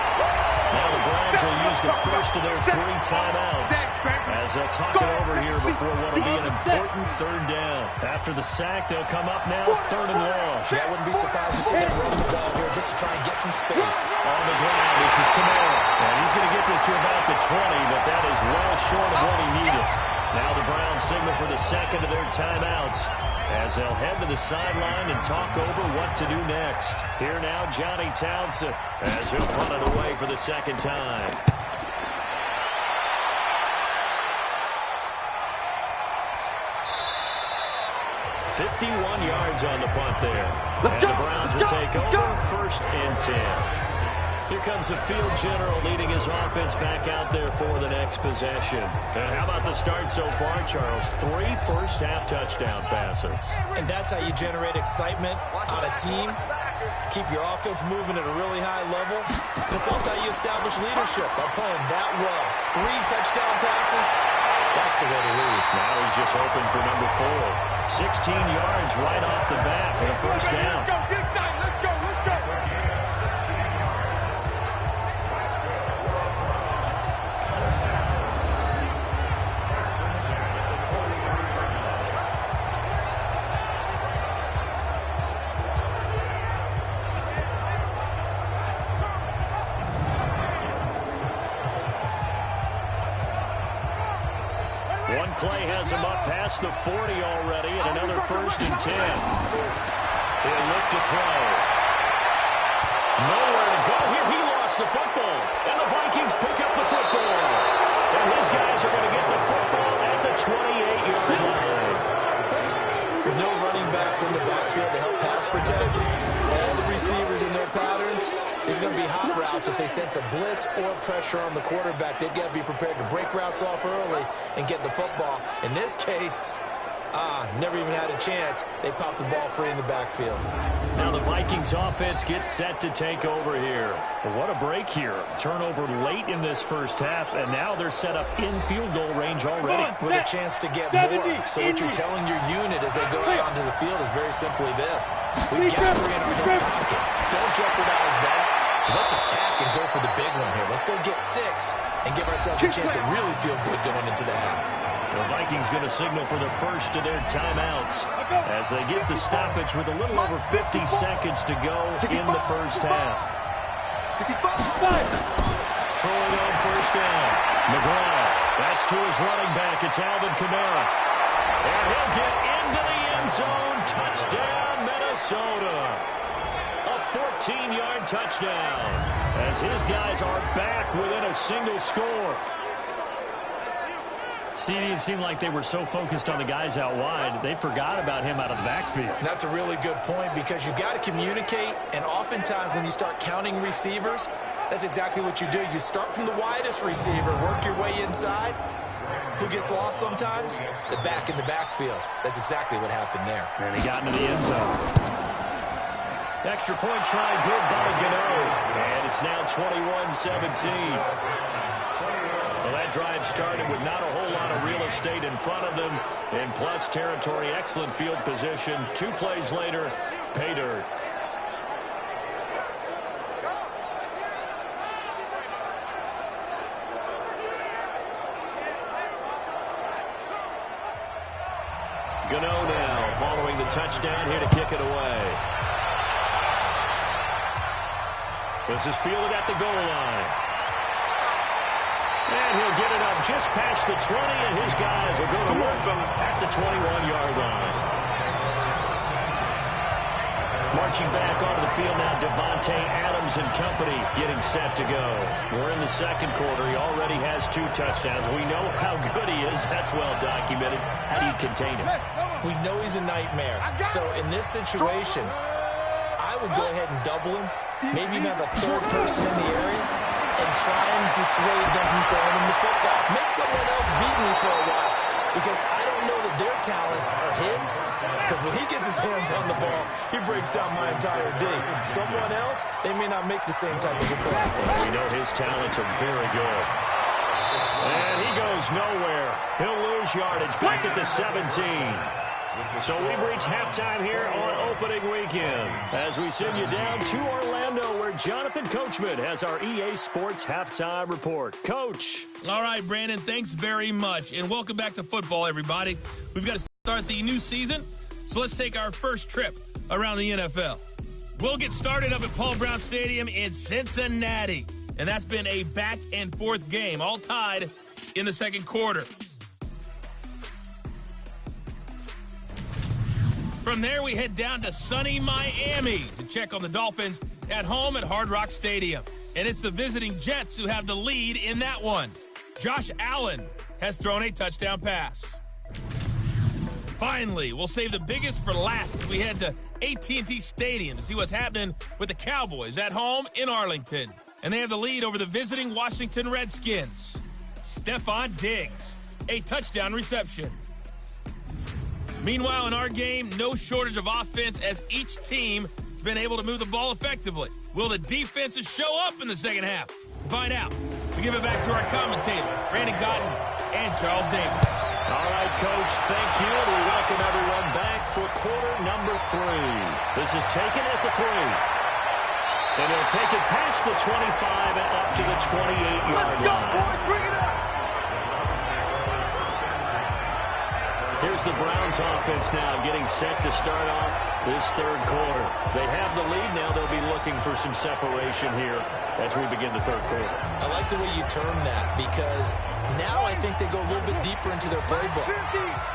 Now the Browns will use the first of their 3 timeouts as they'll talk it over here before what will be an important 3rd down. After the sack, they'll come up now 3rd and long. Yeah, I wouldn't be surprised to see them run the ball here just to try and get some space. On the ground, this is Kamara. And he's going to get this to about the 20, but that is well short of what he needed. Now the Browns signal for the 2nd of their timeouts as they'll head to the sideline and talk over what to do next. Here now, Johnny Townsend as he'll punt it away for the 2nd time. .51 yards on the punt there. And the Browns will take over 1st and 10. Here comes the field general leading his offense back out there for the next possession. And how about the start so far, Charles? 3 first-half touchdown passes. And that's how you generate excitement on a team. Keep your offense moving at a really high level. And it's also how you establish leadership by playing that well. 3 touchdown passes, that's the way to lead. Now he's just open for number 4. 16 yards right off the bat for the first down. Let's go. Play has him up past the 40 already, and another 1st and 10. He'll look to throw. Nowhere to go here. He lost the football, and the Vikings pick up the football. And his guys are going to get the football at the 28-yard line. With no running backs in the backfield to help pass protect, all the receivers in their patterns, it's going to be hot routes. If they sense a blitz or pressure on the quarterback, they've got to be prepared to break routes off early and get the football. In this case, never even had a chance. They popped the ball free in the backfield. Now the Vikings offense gets set to take over here. Well, what a break here. Turnover late in this first half, and now they're set up in field goal range already. With a chance to get more. So what you're telling your unit as they go out onto the field is very simply this. We've got 3 in our hip pocket. Don't jeopardize that. Let's attack and go for the big one here. Let's go get 6 and give ourselves a chance to really feel good going into the half. The Vikings going to signal for the first of their timeouts as they get the stoppage with a little over 50 seconds to go in the first half. Throwing on first down. McGraw. That's to his running back. It's Alvin Kamara. And he'll get into the end zone. Touchdown, Minnesota. A 14-yard touchdown as his guys are back within a single score. CD, it seemed like they were so focused on the guys out wide, they forgot about him out of the backfield. That's a really good point because you've got to communicate, and oftentimes when you start counting receivers, that's exactly what you do. You start from the widest receiver, work your way inside. Who gets lost sometimes? The back in the backfield. That's exactly what happened there. And he got into the end zone. Extra point try good by Gano. And it's It's now 21-17. Well, that drive started with not a whole lot of real estate in front of them. In plus territory, excellent field position. 2 plays later, pay dirt. Gano now following the touchdown here to kick it away. This is fielded at the goal line. And he'll get it up just past the 20, and his guys will go to work at the 21-yard line. Marching back onto the field now, Devontae Adams and company getting set to go. We're in the second quarter. He already has 2 touchdowns. We know how good he is. That's well documented. How do you contain him? We know he's a nightmare. So in this situation, I would go ahead and double him, maybe even have a third person in the area, and try and dissuade them from throwing him the football. Make someone else beat me for a while, because I don't know that their talents are his, because when he gets his hands on the ball, he breaks down my entire D. Someone else, they may not make the same type of a play. Well, we know his talents are very good. And he goes nowhere. He'll lose yardage back at the 17. So we've reached halftime here on opening weekend as we send you down to Orlando where Jonathan Coachman has our EA Sports halftime report. Coach. All right, Brandon, thanks very much. And welcome back to football, everybody. We've got to start the new season, so let's take our first trip around the NFL. We'll get started up at Paul Brown Stadium in Cincinnati. And that's been a back-and-forth game, all tied in the second quarter. From there, we head down to sunny Miami to check on the Dolphins at home at Hard Rock Stadium. And it's the visiting Jets who have the lead in that one. Josh Allen has thrown a touchdown pass. Finally, we'll save the biggest for last as we head to AT&T Stadium to see what's happening with the Cowboys at home in Arlington. And they have the lead over the visiting Washington Redskins. Stephon Diggs, a touchdown reception. Meanwhile, in our game, no shortage of offense as each team has been able to move the ball effectively. Will the defenses show up in the second half? Find out. We give it back to our commentator, Brandon Cotton and Charles Davis. All right, Coach, thank you. And we welcome everyone back for quarter number 3. This is taken at the 3. And he'll take it past the 25 and up to the 28-yard line. Boys, bring it up! Here's the Browns offense now getting set to start off this third quarter. They have the lead now. They'll be looking for some separation here as we begin the third quarter. I like the way you term that because now I think they go a little bit deeper into their playbook.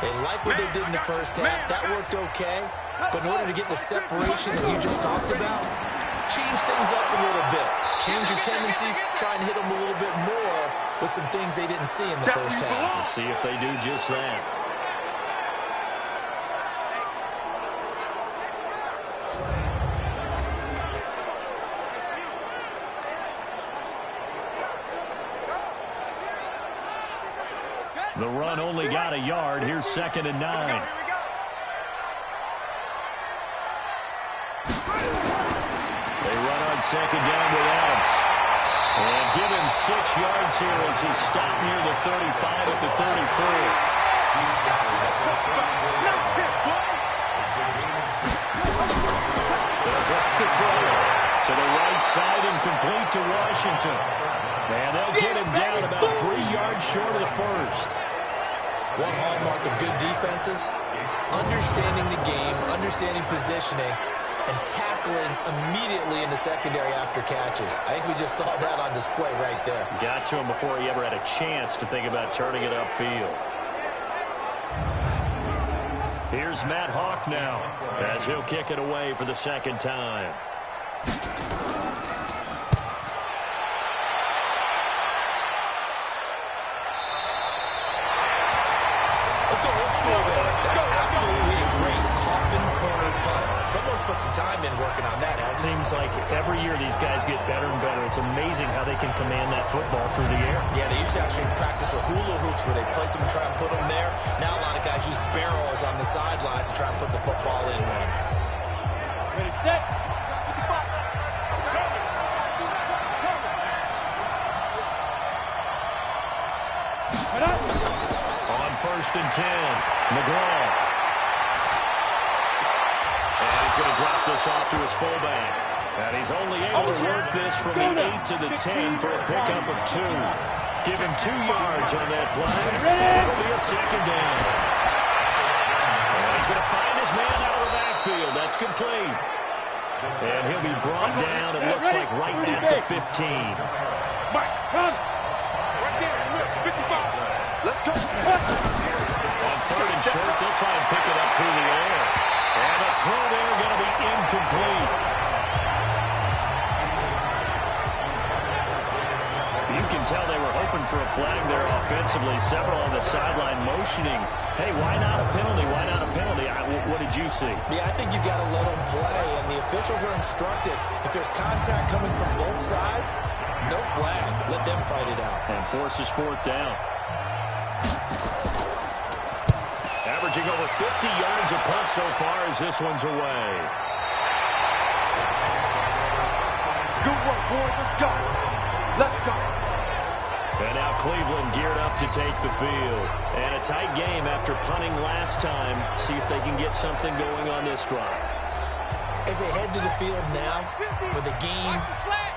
They like what they did in the first half. That worked okay. But in order to get the separation that you just talked about, change things up a little bit. Change your tendencies. Try and hit them a little bit more with some things they didn't see in the first half. Let's see if they do just that. The run only got a yard. Here's 2nd and 9. They run on 2nd down with Adams. And give him 6 yards here as he stopped near the 35 at the 33. They'll drop the throw to the right side and complete to Washington. And they'll get him down about 3 yards short of the first. One hallmark of good defenses is understanding the game, understanding positioning, and tackling immediately in the secondary after catches. I think we just saw that on display right there. Got to him before he ever had a chance to think about turning it upfield. Here's Matt Hawk now as he'll kick it away for the second time. Let's go old school there. That's absolutely a great coffin corner punt. Someone's put some time in working on that, hasn't it? Seems like every year these guys get better and better. It's amazing how they can command that football through the air. Yeah, they used to actually practice with hula hoops where they place them and try and put them there. Now a lot of guys use barrels on the sidelines to try and put the football in one. Ready, set. first and 10. McGraw. And he's going to drop this off to his fullback. And he's only able to work this from the 8 to the 10 for a pickup of 2. Give him 2 yards on that play. It'll be a second down. And he's going to find his man out of the backfield. That's complete. And he'll be brought down, it looks like, right at the 15. Mike, run. Right there, 55. Let's go. On third and short, they'll try and pick it up through the air. And the throw there going to be incomplete. You can tell they were hoping for a flag there offensively. Several on the sideline motioning, hey, why not a penalty? Why not a penalty? What did you see? Yeah, I think you've got to let them play, and the officials are instructed. If there's contact coming from both sides, no flag. Let them fight it out. And forces fourth down. Averaging over 50 yards a punt so far as this one's away. Good work, boys. Let's go. Let's go. And now Cleveland geared up to take the field. And a tight game after punting last time. See if they can get something going on this drive. As they head to the field now, with the game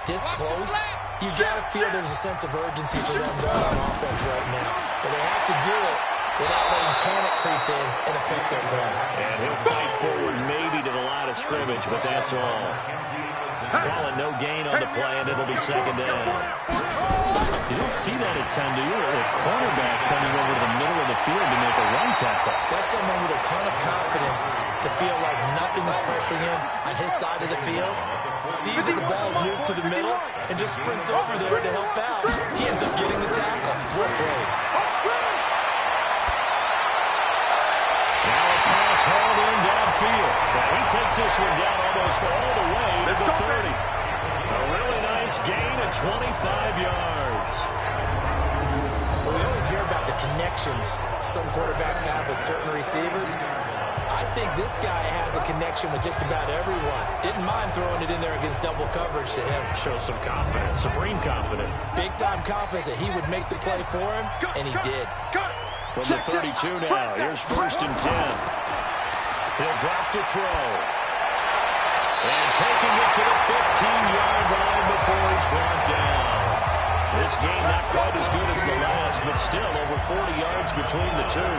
this close, you've got to feel there's a sense of urgency for them going on offense right now. But they have to do it without letting panic creep in and affect their play. And he'll fight forward maybe to the line of scrimmage, but that's all. Calling no gain on the play, and it'll be second down. You don't see that at times, do you? A cornerback coming over to the middle of the field to make a run tackle. That's someone with a ton of confidence to feel like nothing is pressuring him on his side of the field. Sees that the ball's moved to the middle and just sprints over there to help out. He ends up getting the tackle. Well played. Now a pass hauled in downfield. Now he takes this one down almost all the way to the 30. A really nice gain of 25 yards. Well, we always hear about the connections some quarterbacks have with certain receivers. I think this guy has a connection with just about everyone. Didn't mind throwing it in there against double coverage to him. Shows some confidence, supreme confidence. Big-time confidence that he would make the play for him, and he did. From the 32 now, here's first and 10. He'll drop to throw. And taking it to the 15-yard line before he's brought down. This game not quite as good as the last, but still over 40 yards between the two.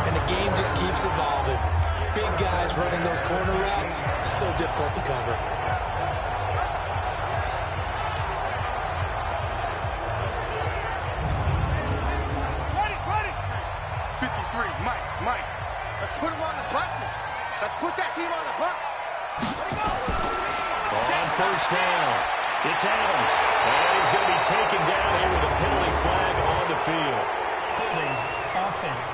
And the game just keeps evolving. Big guys running those corner routes, so difficult to cover. Ready. 53, Mike. Let's put him on the buses. Let's put that team on the bus. On first down, it's Adams. And he's going to be taken down here with a penalty flag on the field. Holding offense.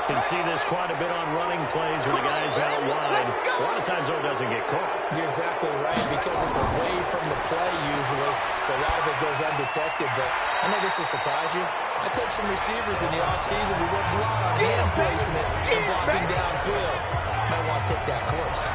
Can see this quite a bit on running plays where the guy's out wide. A lot of times, though, it doesn't get caught. You're exactly right, because it's away from the play usually, so a lot of it goes undetected. But I know this will surprise you. I coached some receivers in the offseason. We worked a lot on hand placement and blocking downfield. Might want to take that course.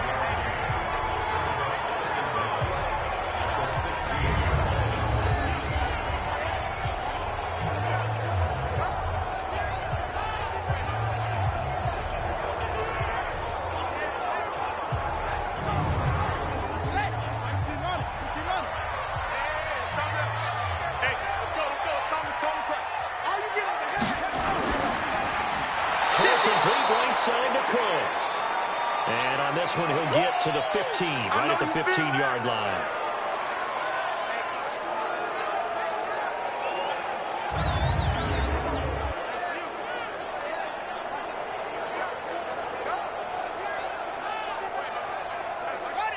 And on this one, he'll get to the 15, right at the 15-yard line.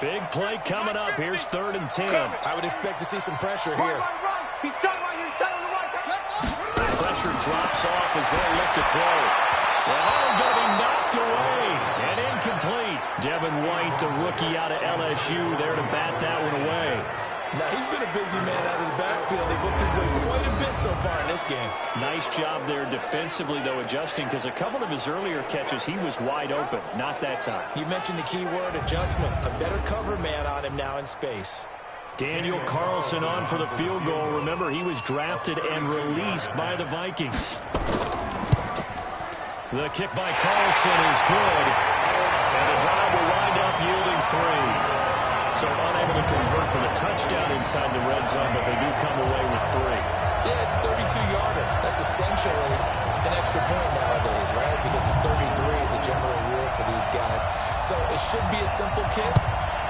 Big play coming up. Here's third and 10. I would expect to see some pressure here. He's done right here. He's done on the right. The pressure drops off as they look to throw. Well, going to be knocked away and incomplete. Devin White, the rookie out of LSU, there to bat that one away. Now, he's been a busy man out of the backfield. They've looked his way quite a bit so far in this game. Nice job there defensively, though, adjusting, because a couple of his earlier catches, he was wide open. Not that time. You mentioned the key word, adjustment. A better cover man on him now in space. Daniel Carlson on for the field goal. Remember, he was drafted and released by the Vikings. The kick by Carlson is good. And the drive will wind up yielding 3. So unable to convert for the touchdown inside the red zone, but they do come away with 3. Yeah, it's a 32-yarder. That's essentially an extra point nowadays, right? Because it's 33 is a general rule for these guys. So it should be a simple kick.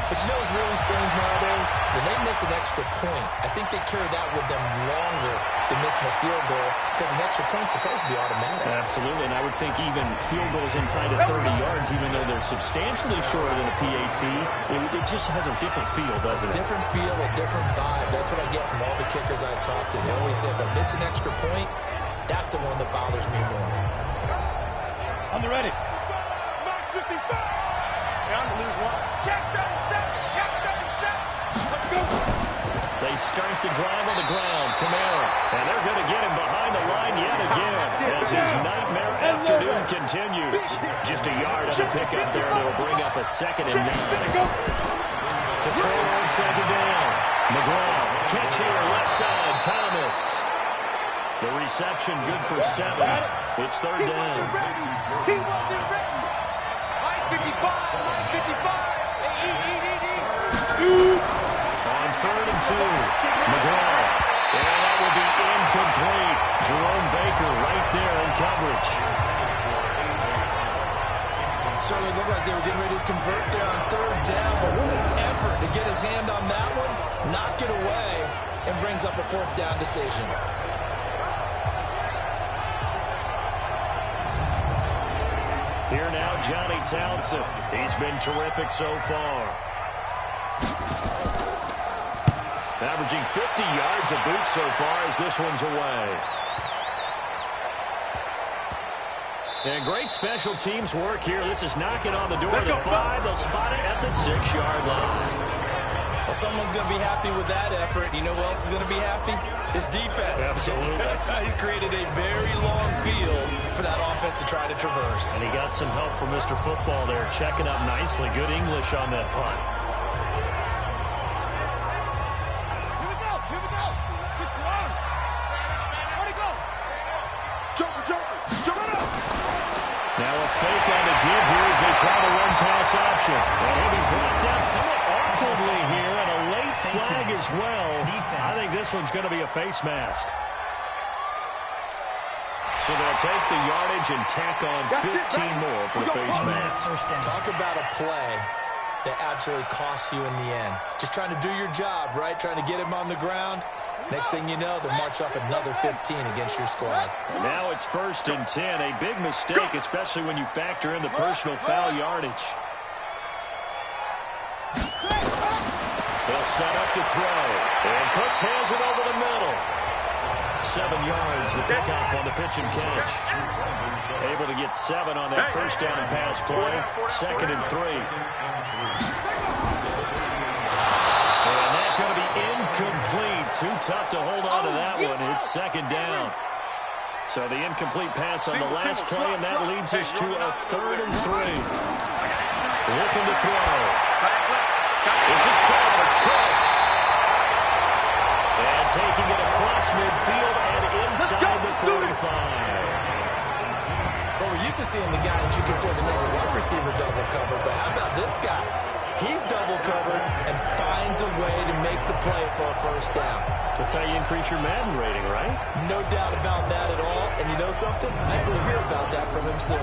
But you know what's really strange nowadays? When they miss an extra point, I think they carry that with them longer than missing a field goal because an extra point's supposed to be automatic. Absolutely, and I would think even field goals inside of 30 yards, even though they're substantially shorter than a PAT, it just has a different feel, doesn't it? Different feel, a different vibe. That's what I get from all the kickers I talk to. They always say if I miss an extra point, that's the one that bothers me more. On the ready. 55. Yeah, I'm going to lose one. Check 37. Check 37. Let's go. They start the drive on the ground. Kamara. And they're going to get him behind the line yet again as his nightmare afternoon continues. Just a yard on the pickup there, and it'll bring up a 2nd and 9. To throw on 2nd down. McGraw. Catch here, left side. Thomas. The reception good for 7. It's 3rd down. He wasn't ready. 55, 55. On 3rd and 2, McGraw. And that will be incomplete. Jerome Baker right there in coverage. Certainly looked like they were getting ready to convert there on 3rd down, but what an effort to get his hand on that one, knock it away, and brings up a 4th down decision. Here now, Johnny Townsend. He's been terrific so far. Averaging 50 yards a boot so far as this one's away. And great special teams work here. This is knocking on the door to the 5. They'll spot it at the 6-yard line. Well, someone's going to be happy with that effort. You know who else is going to be happy? His defense. Absolutely. He's created a very long field for that offense to try to traverse. And he got some help from Mr. Football there, checking up nicely. Good English on that punt. Here we go. Here we go. 6-1. Where'd he go? Joker. Jump it up. Now a fake on the give here as they try to run pass option. And he'll be brought down somewhat awkwardly here, and a late flag as well. I think this one's going to be a face mask. So they'll take the yardage and tack on 15 more for the face mask. Talk about a play that absolutely costs you in the end. Just trying to do your job, right? Trying to get him on the ground. Next thing you know, they'll march up another 15 against your squad. And now it's 1st and 10. A big mistake, especially when you factor in the personal foul yardage. They'll set up to throw. And Cooks hands it over the middle. 7 yards, the pickup on the pitch and catch. Able to get 7 on that 1st down pass play. 2nd and 3. And that's going to be incomplete. Too tough to hold on to that one. It's 2nd down. So the incomplete pass on the last play, and that leads us to a 3rd and 3. Looking to throw. This is caught. It's Cooks. And taking it across midfield and inside the 45. Well, we're used to seeing the guy that you consider the number 1 receiver double covered, but how about this guy? He's double covered and finds a way to make the play for a 1st down. That's how you increase your Madden rating, right? No doubt about that at all. And you know something? I will hear about that from him soon.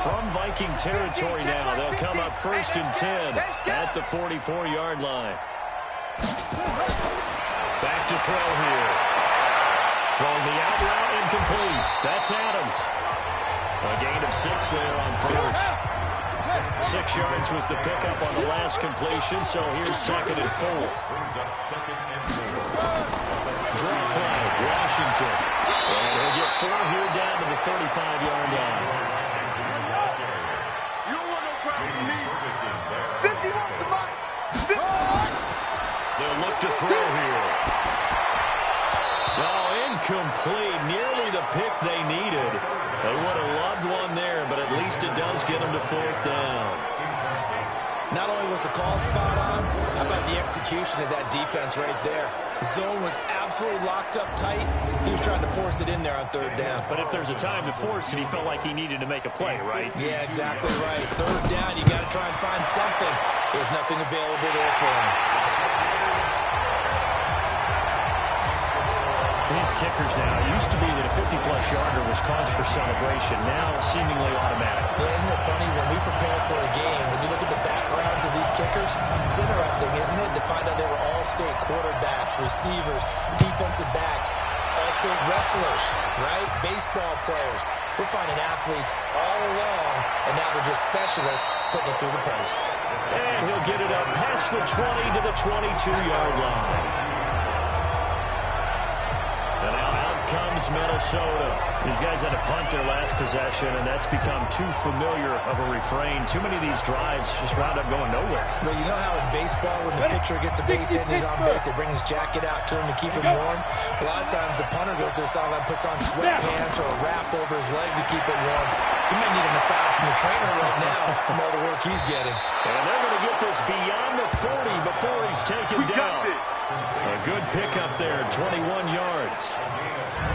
From Viking territory now, they'll come up 1st and 10 at the 44-yard line. Back to throw here. Throwing the out route incomplete. That's Adams. A gain of 6 there on 1st. 6 yards was the pickup on the last completion, so here's 2nd and 4. Draw play, Washington. And he'll get 4 here down to the 35-yard line. You don't want no problem with me. 51 to mine. They'll look to throw here. Oh, incomplete. Nearly the pick they needed. They would have loved one there, but at least it does get them to 4th down. Not only was the call spot on, how about the execution of that defense right there? The zone was absolutely locked up tight. He was trying to force it in there on third down. But if there's a time to force it, he felt like he needed to make a play, right? Yeah, exactly right. Third down, you got to try and find something. There's nothing available there for him. These kickers now, it used to be that a 50-plus yarder was cause for celebration. Now, seemingly automatic. Yeah, isn't it funny when we prepare for a game, when you look at the backgrounds of these kickers, it's interesting, isn't it, to find out they were all-state quarterbacks, receivers, defensive backs, all-state wrestlers, right? Baseball players. We're finding athletes all along, and now they're just specialists putting it through the posts. And he'll get it up past the 20 to the 22-yard line. And now out comes Minnesota. These guys had to punt their last possession, and that's become too familiar of a refrain. Too many of these drives just wound up going nowhere. Well, you know how in baseball, when the pitcher gets a base hit and he's on base, they bring his jacket out to him to keep him warm? A lot of times the punter goes to the sideline, puts on sweatpants or a wrap over his leg to keep it warm. He might need a massage from the trainer right now from all the work he's getting. And they're going to get this beyond the 40 before he's taken down. A good pickup there, 21 yards.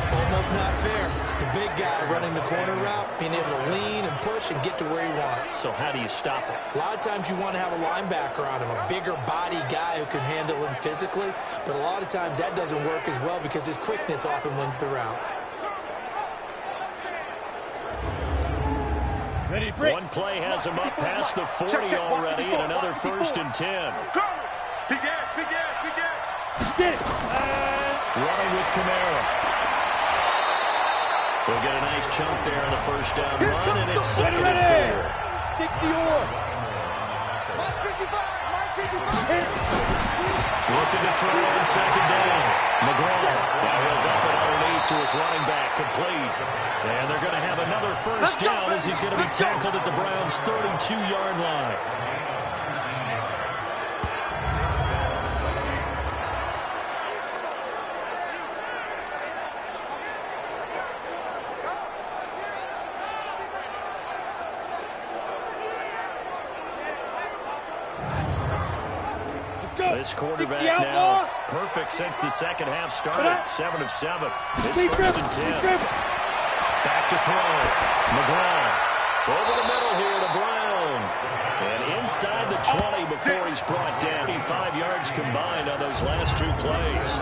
Almost not fair. The big guy running the corner route, being able to lean and push and get to where he wants. So how do you stop it? A lot of times you want to have a linebacker on him, a bigger body guy who can handle him physically, but a lot of times that doesn't work as well because his quickness often wins the route. One play has him up past the 40 already, and another 1st and 10. Big Ed, big Ed, big Ed. Get it. Running with Kamara. We'll get a nice chunk there on the first down run, and it's 2nd and 4. 60-or. My 55. Looking to throw on 2nd down. McGraw. Now he'll dump it underneath to his running back, complete. And they're going to have another 1st down as he's going to be tackled at the Browns' 32-yard line. This quarterback now perfect since the second half started. 7 of 7. It's 1st and 10. Back to throw. McGraw. Over the middle here to Brown. And inside the 20 before he's brought down. 25 yards combined on those last 2 plays.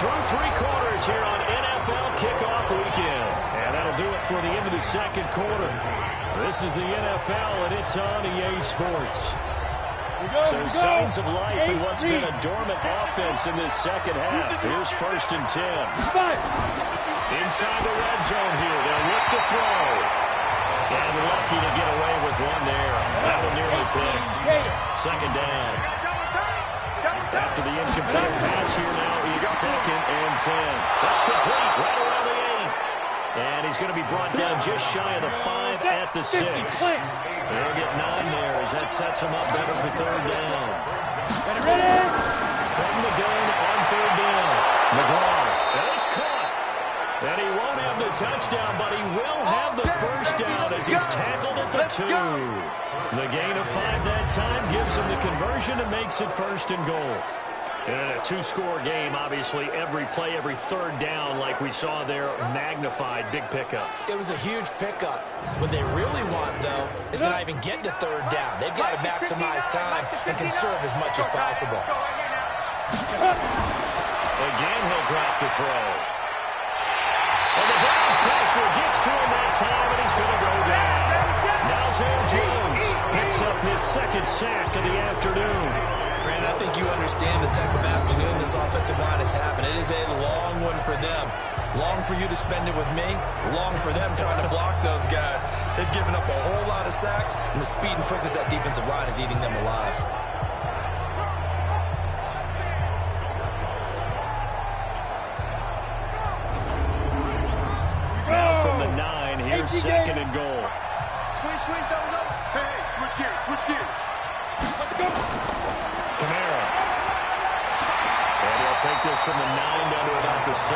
Through 3 quarters here on NFL Kickoff Weekend. And that'll do it for the end of the second quarter. This is the NFL, and it's on EA Sports. So signs of life in what's been a dormant offense in this second half. Here's 1st and 10. Inside the red zone here. They'll look to throw. And lucky to get away with one there. That one nearly picked. 2nd down. After the incomplete pass here now is 2nd and 10. That's complete right around the 8. And he's going to be brought down just shy of the 5 at the 6. They'll get 9 there as that sets him up better for 3rd down. From the gun on 3rd down. McGraw. And it's caught. And he won't have the touchdown, but he will have the 1st down as he's tackled at the 2. The gain of 5 that time gives him the conversion and makes it 1st and goal. And in a 2-score game, obviously, every play, every 3rd down, like we saw there, magnified, big pickup. It was a huge pickup. What they really want, though, is to not even get to 3rd down. They've got to maximize time and conserve as much as possible. Again, he'll drop the throw. And the Browns pressure gets to him that time, and he's going to go down. Now Zay Jones picks up his 2nd sack of the afternoon. Brandon, I think you understand the type of afternoon this offensive line is having. It is a long one for them. Long for you to spend it with me. Long for them trying to block those guys. They've given up a whole lot of sacks, and the speed and quickness of that defensive line is eating them alive. Now from the 9, here's 2nd and goal. Squeeze, double. Hey, switch gears. Kamara take this from the 9 down to about the 7.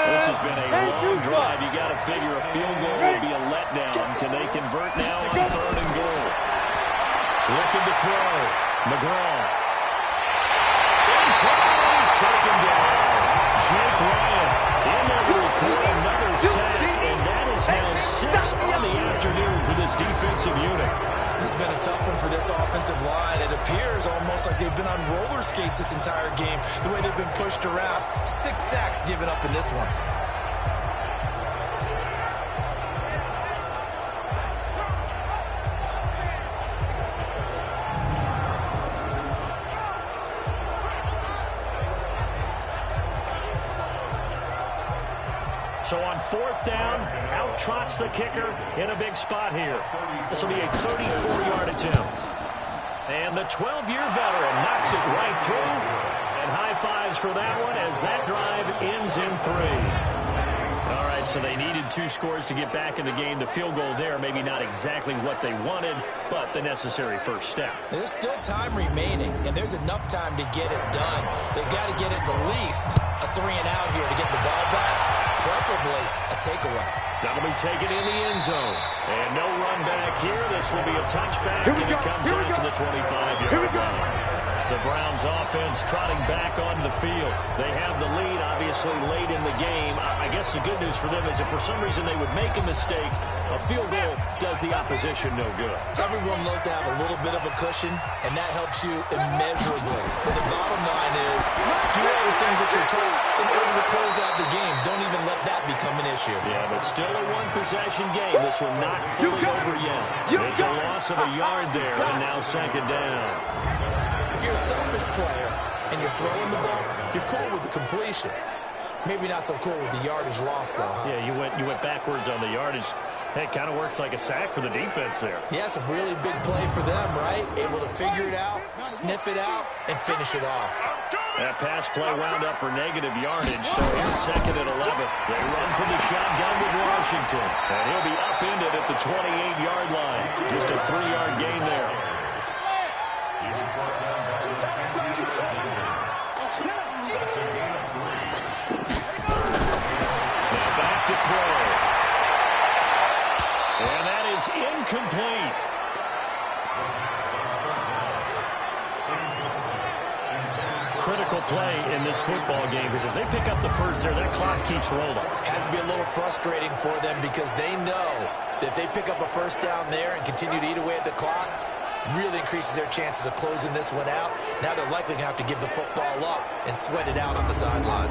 This has been a long drive. You got to figure a field goal will be a letdown. Can they convert now on 3rd and goal? Looking to throw. McGraw. He's taken down. Jake Ryan in there to record another sack, and that is now 6 on the afternoon for this defensive unit. This has been a tough one for this offensive line. It appears almost like they've been on roller skates this entire game, the way they've been pushed around. 6 sacks given up in this one. So on 4th down, out trots the kicker in a big spot here. This will be a 34-yard attempt. And the 12-year veteran knocks it right through. And high fives for that one as that drive ends in 3. All right, so they needed 2 scores to get back in the game. The field goal there, maybe not exactly what they wanted, but the necessary first step. There's still time remaining, and there's enough time to get it done. They've got to get it at least a 3-and-out here to get the ball back, preferably a takeaway. That'll be taken in the end zone. And no run back here. This will be a touchback, and it comes out to the 25-yard line. The Browns offense trotting back onto the field. They have the lead, obviously, late in the game. I guess the good news for them is if for some reason they would make a mistake, a field goal does the opposition no good. Everyone loves to have a little bit of a cushion, and that helps you immeasurably. But the bottom line is, do all the things that you're told in order to close out the game. Don't even let that become an issue. Yeah, but still a one-possession game. This one not fully over yet. It's a loss of a yard there, and now 2nd down. If you're a selfish player and you're throwing the ball, you're cool with the completion. Maybe not so cool with the yardage loss, though. Huh? Yeah, you went backwards on the yardage. Hey, it kind of works like a sack for the defense there. Yeah, it's a really big play for them, right? Able to figure it out, sniff it out, and finish it off. That pass play wound up for negative yardage, so here's 2nd and 11. They run from the shotgun with Washington, and he'll be upended at the 28-yard line. Just a 3-yard gain there. To throw. And that is incomplete. Critical play in this football game because if they pick up the first there, that clock keeps rolling. Has to be a little frustrating for them because they know that if they pick up a first down there and continue to eat away at the clock, really increases their chances of closing this one out. Now they're likely going to have to give the football up and sweat it out on the sideline.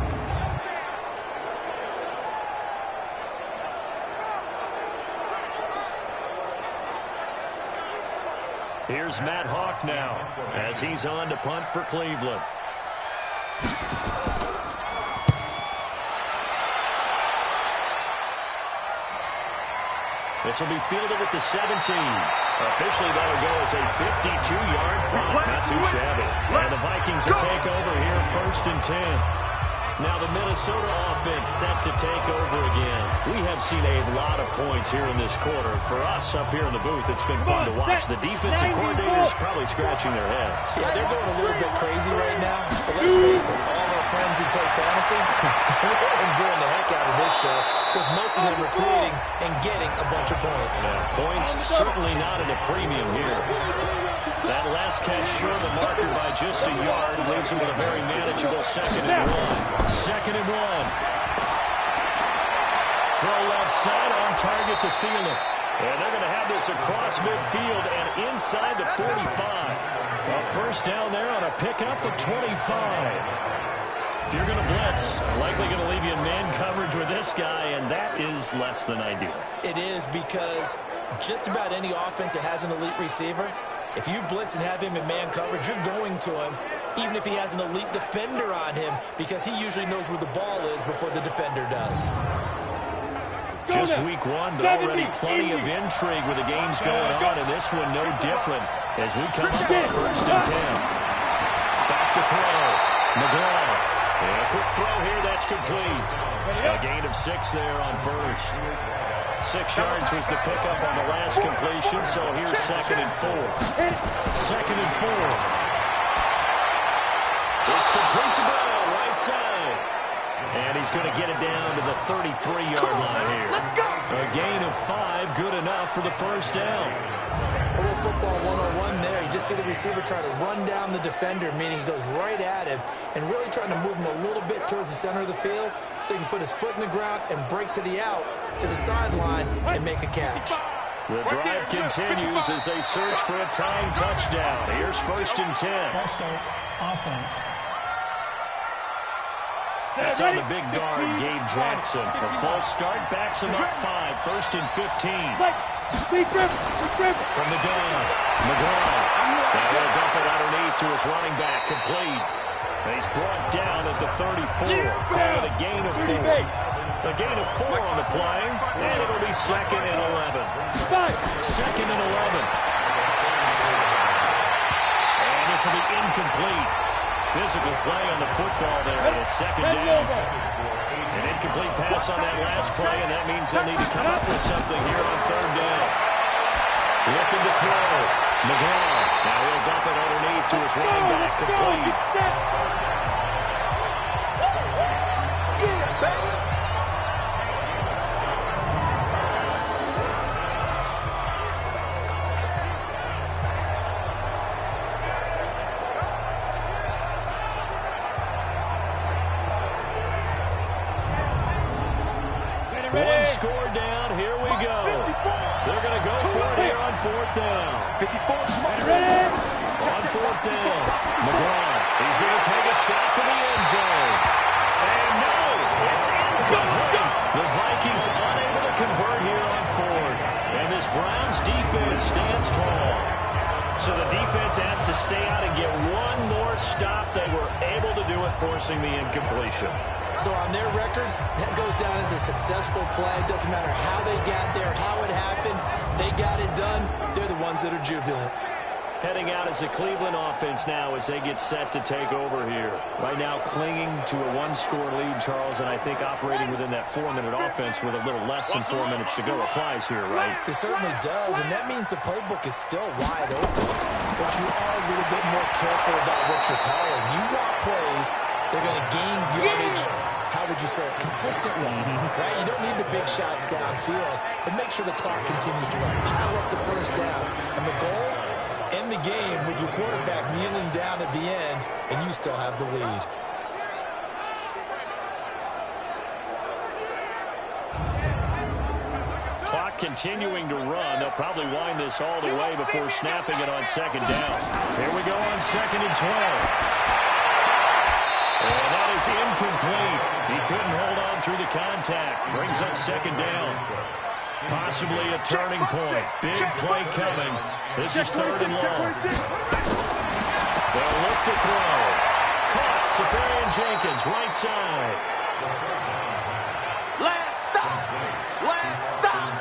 Here's Matt Hawk now as he's on to punt for Cleveland. This will be fielded at the 17. Officially, that'll go as a 52-yard punt. Not too shabby. And the Vikings will take over here 1st and 10. Now the Minnesota offense set to take over again. We have seen a lot of points here in this quarter. For us up here in the booth, it's been fun to watch. The defensive coordinators probably scratching their heads. Yeah, they're going a little bit crazy right now. But let's face it, all our friends who play fantasy, they're enjoying the heck out of this show because most of them are creating and getting a bunch of points. Yeah, points certainly not at a premium here. That last catch short of the marker by just a yard leaves him with a very manageable 2nd and 1. 2nd and 1. Throw left side on target to Thielen. And they're going to have this across midfield and inside the 45. A first down there on a pickup at 25. If you're going to blitz, likely going to leave you in man coverage with this guy, and that is less than ideal. It is because just about any offense that has an elite receiver, if you blitz and have him in man coverage, you're going to him, even if he has an elite defender on him, because he usually knows where the ball is before the defender does. Just week 1, but already plenty of intrigue with the games going on, and this one no different as we come up on 1st and 10. Back to throw. McGraw. And a quick throw here, that's complete. A gain of 6 there on 1st. 6 yards was the pickup on the last completion, so here's 2nd and 4. 2nd and 4. It's complete to Brown, right side. And he's going to get it down to the 33-yard line here. Let's go. A gain of 5, good enough for the first down. A little football 101 there. You just see the receiver try to run down the defender, meaning he goes right at him and really trying to move him a little bit towards the center of the field so he can put his foot in the ground and break to the out, to the sideline, and make a catch. The drive continues as they search for a tying touchdown. Here's 1st and 10. False start, offense. That's on the big guard, Gabe Jackson. A false start backs him up 5. 1st and 15. From the gun, McGraw. Now he'll dump it underneath to his running back, complete. And he's brought down at the 34. Call it a gain of 4. A gain of 4 on the play, and it'll be 2nd and 11. 2nd and 11. And this will be incomplete. Physical play on the football there, and it's 2nd down. An incomplete pass on that last play, and that means they'll need to come up with something here on 3rd down. Looking to throw. McGraw. Now he'll dump it underneath to his running back, complete. Yeah, baby. One score down. Here we go. They're going to go for it here on 4th down. 54. On 4th down. McGraw. He's going to take a shot for the end zone. And no, it's incomplete. The Vikings unable to convert here on 4th. And this Browns defense stands tall. So the defense has to stay out and get one more stop. They were able to do it, forcing the incompletion. So on their record, that goes down as a successful play. Doesn't matter how they got there, how it happened. They got it done. They're the ones that are jubilant. Heading out as the Cleveland offense now as they get set to take over here. Right now clinging to a 1-score lead, Charles, and I think operating within that 4-minute offense with a little less than 4 minutes to go applies here, right? It certainly does, and that means the playbook is still wide open. But you are a little bit more careful about what you're calling. You want plays, they're going to gain yardage. How would you say it? Consistently, right? You don't need the big shots downfield, but make sure the clock continues to run. Pile up the first down. And the goal, end the game with your quarterback kneeling down at the end, and you still have the lead. Clock continuing to run. They'll probably wind this all the way before snapping it on 2nd down. Here we go on 2nd and 12. And that is incomplete. He couldn't hold on through the contact. Brings up 2nd down. Possibly a turning point. Big play coming. This is 3rd and long. They'll look to throw. Caught. Safarian Jenkins, right side. Last stop. Last stop.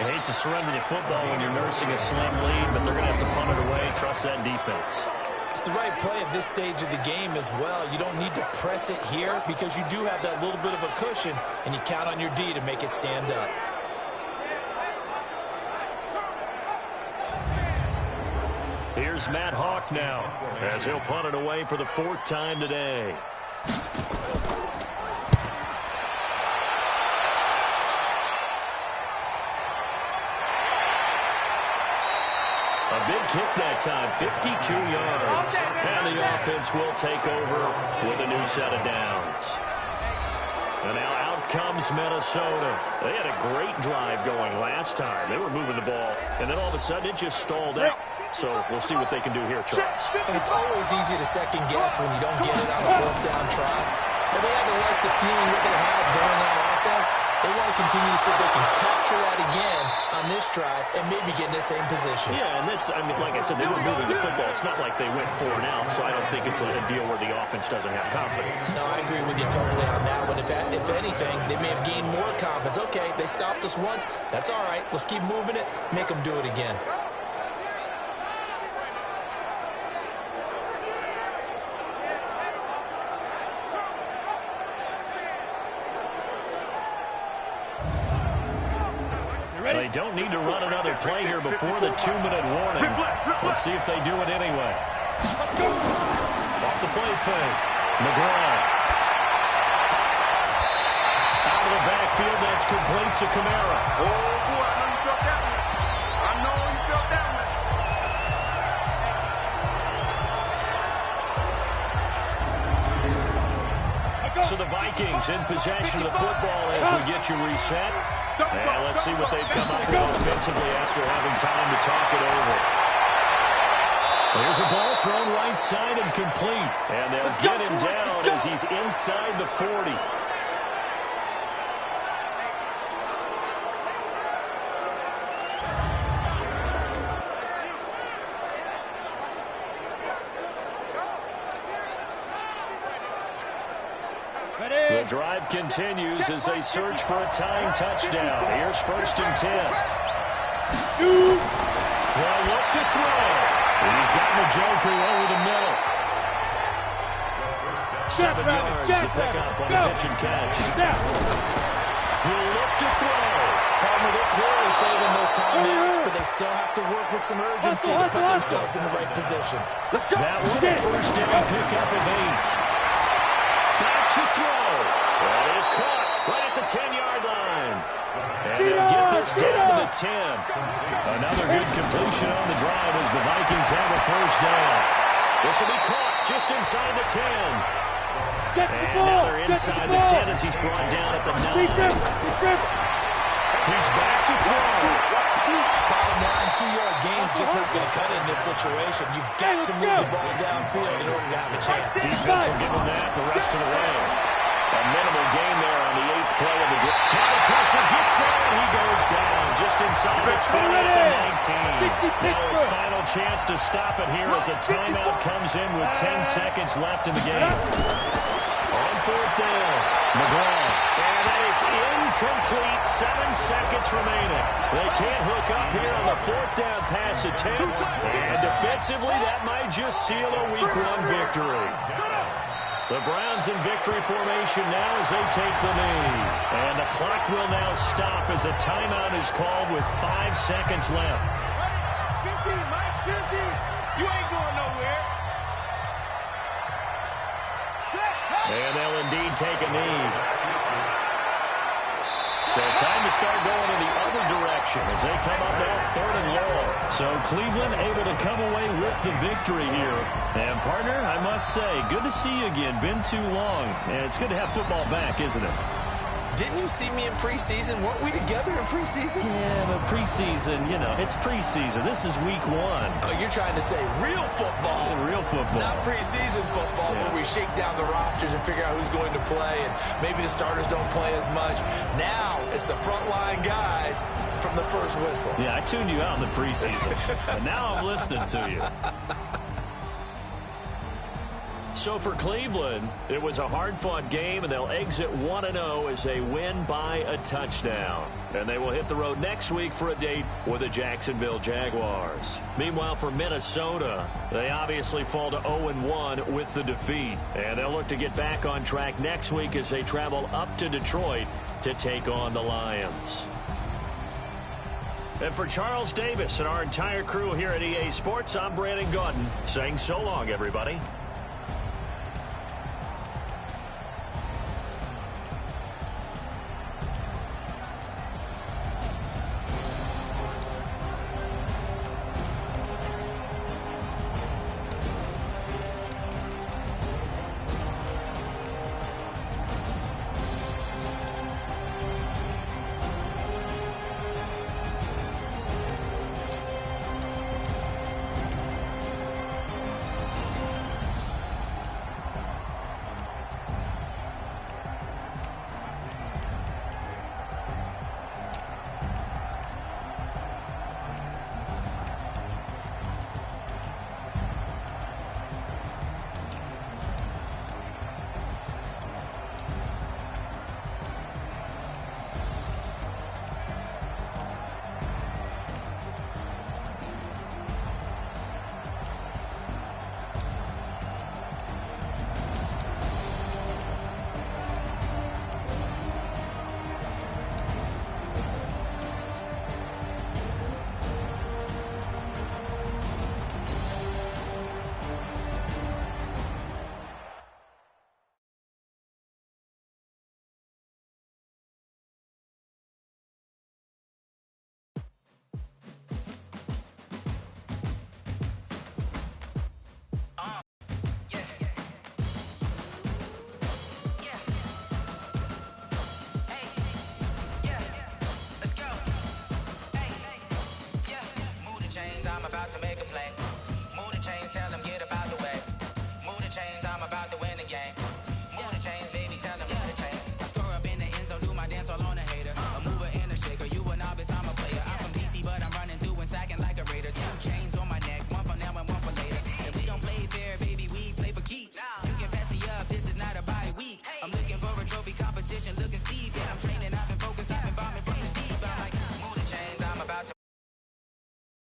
I hate to surrender the football when you're nursing a slim lead, but they're going to have to punt it away. Trust that defense. It's the right play at this stage of the game as well. You don't need to press it here because you do have that little bit of a cushion, and you count on your D to make it stand up. Here's Matt Hawk now as he'll punt it away for the 4th time today. A big kick that time, 52 yards. And the offense will take over with a new set of downs. And now out comes Minnesota. They had a great drive going last time. They were moving the ball, and then all of a sudden it just stalled out. So we'll see what they can do here, Charles. And it's always easy to second guess when you don't get it on a 4th down try. But they had to like the feeling that they had going on offense. They want to continue to see if they can capture that again on this drive and maybe get in the same position. Yeah, and that's, I mean, like I said, they were moving the football. It's not like they went 4 and out, so I don't think it's a deal where the offense doesn't have confidence. No, I agree with you totally on that one. If anything, they may have gained more confidence. Okay, they stopped us once. That's all right. Let's keep moving it. Make them do it again. They don't need to run another play here before the 2-minute warning. Let's see if they do it anyway. Off the play fake. McGraw. Out of the backfield, that's complete to Kamara. Oh, boy, I know you felt that one. I know you felt that one. So the Vikings in possession of the football as we get you reset. And let's see what they've come up with offensively after having time to talk it over. There's a ball thrown right side and complete. And they'll get him down as he's inside the 40. The drive continues as they search for a tying touchdown. Here's 1st and 10. They'll look to throw. He's got the joker over the middle. 7 yards to pick up on a pitch and catch. He'll look to throw. Palmer, they're clearly saving those timeouts, but they still have to work with some urgency to put themselves in the right position. That one a 1st down pickup of 8. Back to throw. That is caught right at the 10-yard line. And they'll get this down to the 10. Another good completion on the drive as the Vikings have a 1st down. This will be caught just inside the 10. And now they're inside the 10 as he's brought down at the 9. He's back to throw. Bottom line, 2-yard gain's just not going to cut it in this situation. You've got to move the ball downfield in order to have a chance. Defense will give him that the rest of the way. A minimal gain there on the 8th play of the drive. Now the pressure gets there, and he goes down just inside the 20 at the 19. Now a final chance to stop it here as a timeout comes in with 10 seconds left in the game. On 4th down, McGraw. And that is incomplete. 7 seconds remaining. They can't hook up here on the 4th down pass attempt. And defensively, that might just seal a Week 1 victory. The Browns in victory formation now as they take the knee. And the clock will now stop as a timeout is called with 5 seconds left. 50, Mike's 50. You ain't going nowhere. And they'll indeed take a knee. So time to start going in the other direction as they come up now 3rd and long. So Cleveland able to come away with the victory here. And partner, I must say, good to see you again. Been too long. And it's good to have football back, isn't it? Didn't you see me in preseason? Weren't we together in preseason? Yeah, but preseason, you know, it's preseason. This is Week 1. Oh, you're trying to say real football. Yeah, real football. Not preseason football where we shake down the rosters and figure out who's going to play, and maybe the starters don't play as much. Now it's the frontline guys from the first whistle. Yeah, I tuned you out in the preseason, but now I'm listening to you. So for Cleveland, it was a hard-fought game, and they'll exit 1-0 as they win by a touchdown. And they will hit the road next week for a date with the Jacksonville Jaguars. Meanwhile, for Minnesota, they obviously fall to 0-1 with the defeat. And they'll look to get back on track next week as they travel up to Detroit to take on the Lions. And for Charles Davis and our entire crew here at EA Sports, I'm Brandon Gaudin saying so long, everybody. chains, I'm about to make a play. Move the chains, tell them get about the way. Move the chains, I'm about to win the game. Move the chains, baby, tell them move the chains. I score up in the end zone, do my dance all on a hater. A mover and a shaker, you a novice, I'm a player. I'm from DC, but I'm running through and sacking like a raider. 2 chains on my neck, one for now and one for later. And we don't play fair, baby, we play for keeps. You can pass me up, this is not a bye week. I'm looking for a trophy competition, looking